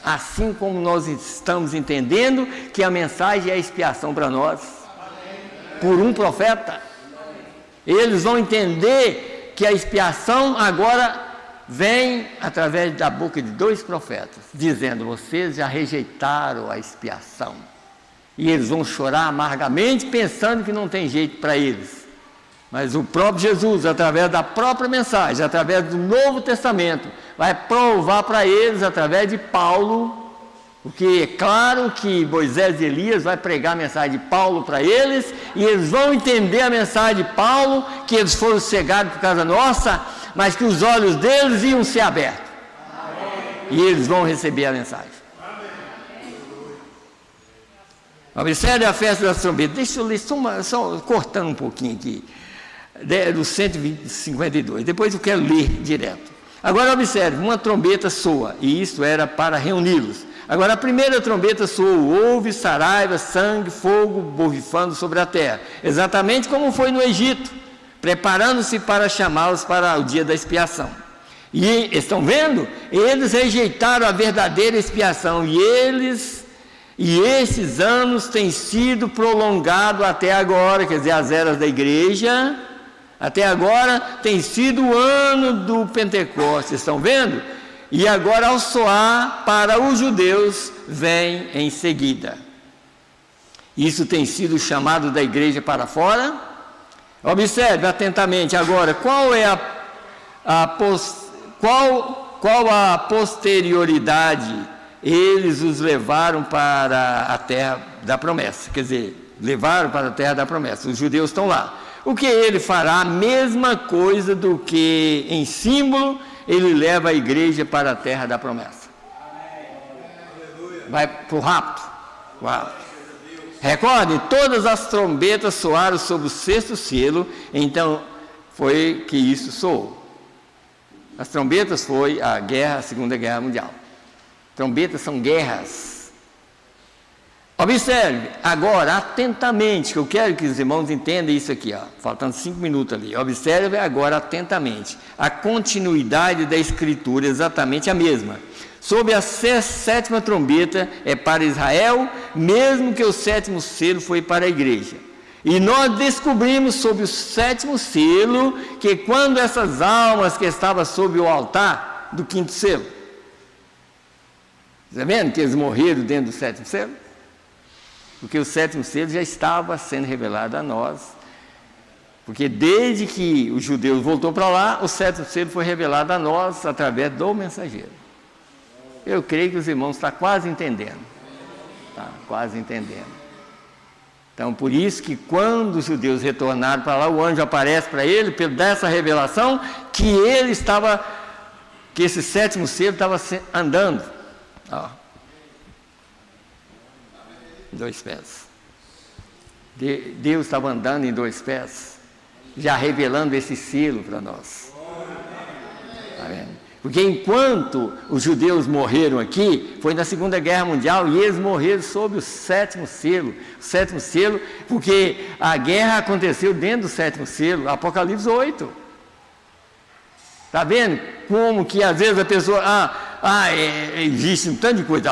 Assim como nós estamos entendendo que a mensagem é a expiação para nós. Por um profeta. Eles vão entender que a expiação agora vem através da boca de 2 profetas, dizendo, vocês já rejeitaram a expiação. E eles vão chorar amargamente, pensando que não tem jeito para eles. Mas o próprio Jesus, através da própria mensagem, através do Novo Testamento, vai provar para eles, através de Paulo, porque é claro que Moisés e Elias vai pregar a mensagem de Paulo para eles, e eles vão entender a mensagem de Paulo, que eles foram cegados por causa nossa, mas que os olhos deles iam ser abertos. E eles vão receber a mensagem. Observe a festa das trombetas. Deixa eu ler só cortando um pouquinho aqui. Do 152, depois eu quero ler direto. Agora observe, uma trombeta soa, e isto era para reuni-los. Agora, a primeira trombeta soou, houve saraiva, sangue, fogo borrifando sobre a terra, exatamente como foi no Egito, preparando-se para chamá-los para o dia da expiação. E estão vendo? Eles rejeitaram a verdadeira expiação, e esses anos têm sido prolongados até agora, quer dizer, as eras da igreja, até agora tem sido o ano do Pentecostes, estão vendo? E agora, ao soar para os judeus, vem em seguida. Isso tem sido chamado da igreja para fora. Observe atentamente agora, qual é qual a posterioridade? Eles os levaram para a terra da promessa, quer dizer, levaram para a terra da promessa, os judeus estão lá. O que ele fará? A mesma coisa do que em símbolo, ele leva a igreja para a terra da promessa. Vai para o rapto. Recordem, todas as trombetas soaram sobre o sexto selo, então foi que isso soou. As trombetas foi a Segunda Guerra Mundial. Trombetas são guerras. Observe agora atentamente, que eu quero que os irmãos entendam isso aqui, faltando 5 minutos ali. Observe agora atentamente, a continuidade da escritura, exatamente a mesma. Sob a sétima trombeta é para Israel, mesmo que o sétimo selo foi para a igreja. E nós descobrimos sob o sétimo selo, que quando essas almas que estavam sob o altar do quinto selo, está vendo que eles morreram dentro do sétimo selo? Porque o sétimo selo já estava sendo revelado a nós, porque desde que os judeus voltou para lá, o sétimo selo foi revelado a nós através do mensageiro. Eu creio que os irmãos estão quase entendendo, quase entendendo. Então, por isso que quando os judeus retornaram para lá, o anjo aparece para ele, dessa revelação, que esse sétimo selo estava andando, em 2 pés. Deus estava andando em 2 pés, já revelando esse selo para nós. Está vendo? Porque enquanto os judeus morreram aqui, foi na Segunda Guerra Mundial, e eles morreram sob o sétimo selo. O sétimo selo, porque a guerra aconteceu dentro do sétimo selo, Apocalipse 8. Está vendo como que às vezes a pessoa, existe um tanto de coisa,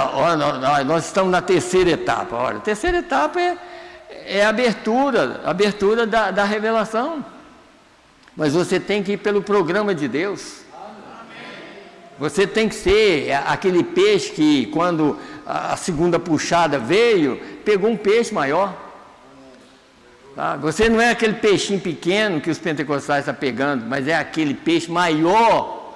nós estamos na terceira etapa. Olha, a terceira etapa é a abertura da revelação. Mas você tem que ir pelo programa de Deus. Você tem que ser aquele peixe que, quando a segunda puxada veio, pegou um peixe maior. Tá? Você não é aquele peixinho pequeno que os pentecostais estão pegando, mas é aquele peixe maior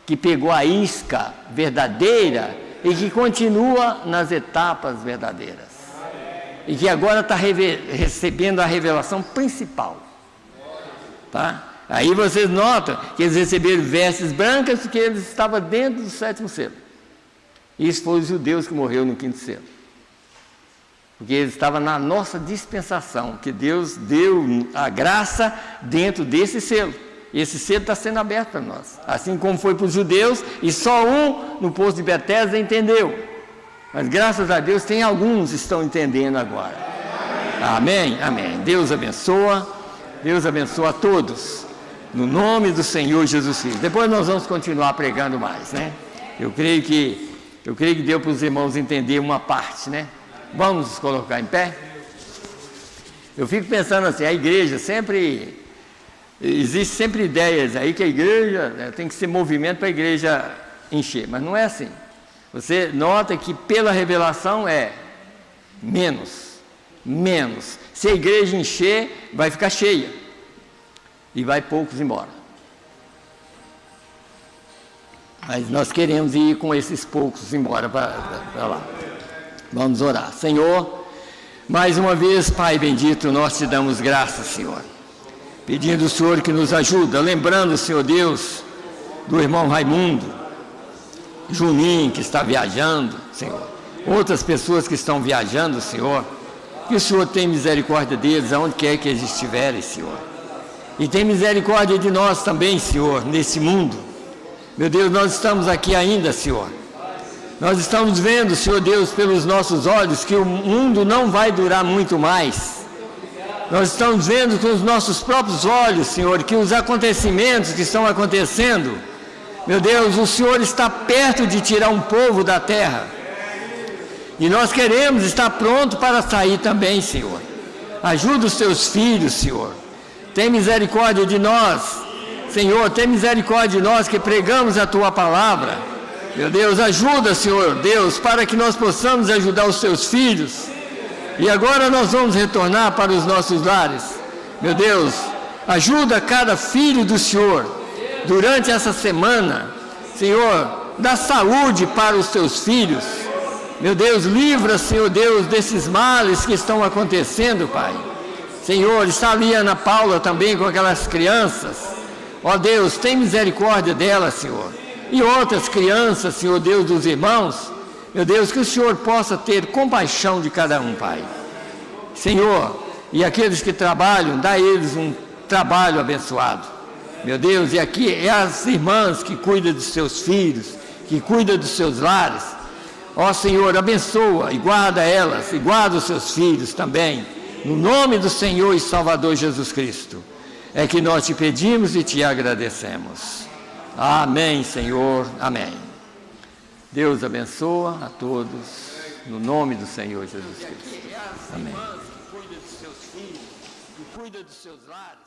que pegou a isca verdadeira e que continua nas etapas verdadeiras. E que agora está recebendo a revelação principal. Tá? Aí vocês notam que eles receberam vestes brancas porque eles estavam dentro do sétimo selo. Isso foi os judeus que morreram no quinto selo. Porque eles estavam na nossa dispensação, que Deus deu a graça dentro desse selo. E esse selo está sendo aberto para nós. Assim como foi para os judeus, e só um no poço de Betesda entendeu. Mas graças a Deus tem alguns que estão entendendo agora. Amém? Amém. Deus abençoa a todos. No nome do Senhor Jesus Cristo. Depois nós vamos continuar pregando mais, né? Eu creio que deu para os irmãos entender uma parte, né? Vamos nos colocar em pé? Eu fico pensando assim, a igreja existe sempre ideias aí que a igreja, tem que ser movimento para a igreja encher, mas não é assim. Você nota que pela revelação é menos. Se a igreja encher, vai ficar cheia. E vai poucos embora. Mas nós queremos ir com esses poucos embora para lá. Vamos orar. Senhor, mais uma vez, Pai bendito, nós te damos graças, Senhor. Pedindo ao Senhor que nos ajuda, lembrando, Senhor Deus, do irmão Raimundo, Juninho, que está viajando, Senhor. Outras pessoas que estão viajando, Senhor. Que o Senhor tenha misericórdia deles, aonde quer que eles estiverem, Senhor. E tem misericórdia de nós também, Senhor, nesse mundo. Meu Deus, nós estamos aqui ainda, Senhor. Nós estamos vendo, Senhor Deus, pelos nossos olhos, que o mundo não vai durar muito mais. Nós estamos vendo com os nossos próprios olhos, Senhor, que os acontecimentos que estão acontecendo, meu Deus, o Senhor está perto de tirar um povo da terra. E nós queremos estar pronto para sair também, Senhor. Ajuda os teus filhos, Senhor. Tem misericórdia de nós, Senhor, tem misericórdia de nós que pregamos a Tua palavra. Meu Deus, ajuda, Senhor Deus, para que nós possamos ajudar os Teus filhos. E agora nós vamos retornar para os nossos lares. Meu Deus, ajuda cada filho do Senhor durante essa semana. Senhor, dá saúde para os Teus filhos. Meu Deus, livra, Senhor Deus, desses males que estão acontecendo, Pai. Senhor, está ali Ana Paula também com aquelas crianças. Ó Deus, tem misericórdia delas, Senhor. E outras crianças, Senhor Deus, dos irmãos. Meu Deus, que o Senhor possa ter compaixão de cada um, Pai. Senhor, e aqueles que trabalham, dá a eles um trabalho abençoado. Meu Deus, e aqui é as irmãs que cuidam dos seus filhos, que cuidam dos seus lares. Ó Senhor, abençoa e guarda elas, e guarda os seus filhos também. No nome do Senhor e Salvador Jesus Cristo, é que nós te pedimos e te agradecemos. Amém, Senhor, amém. Deus abençoa a todos, no nome do Senhor Jesus Cristo. Amém. Que cuida dos seus filhos, que cuida dos seus lares.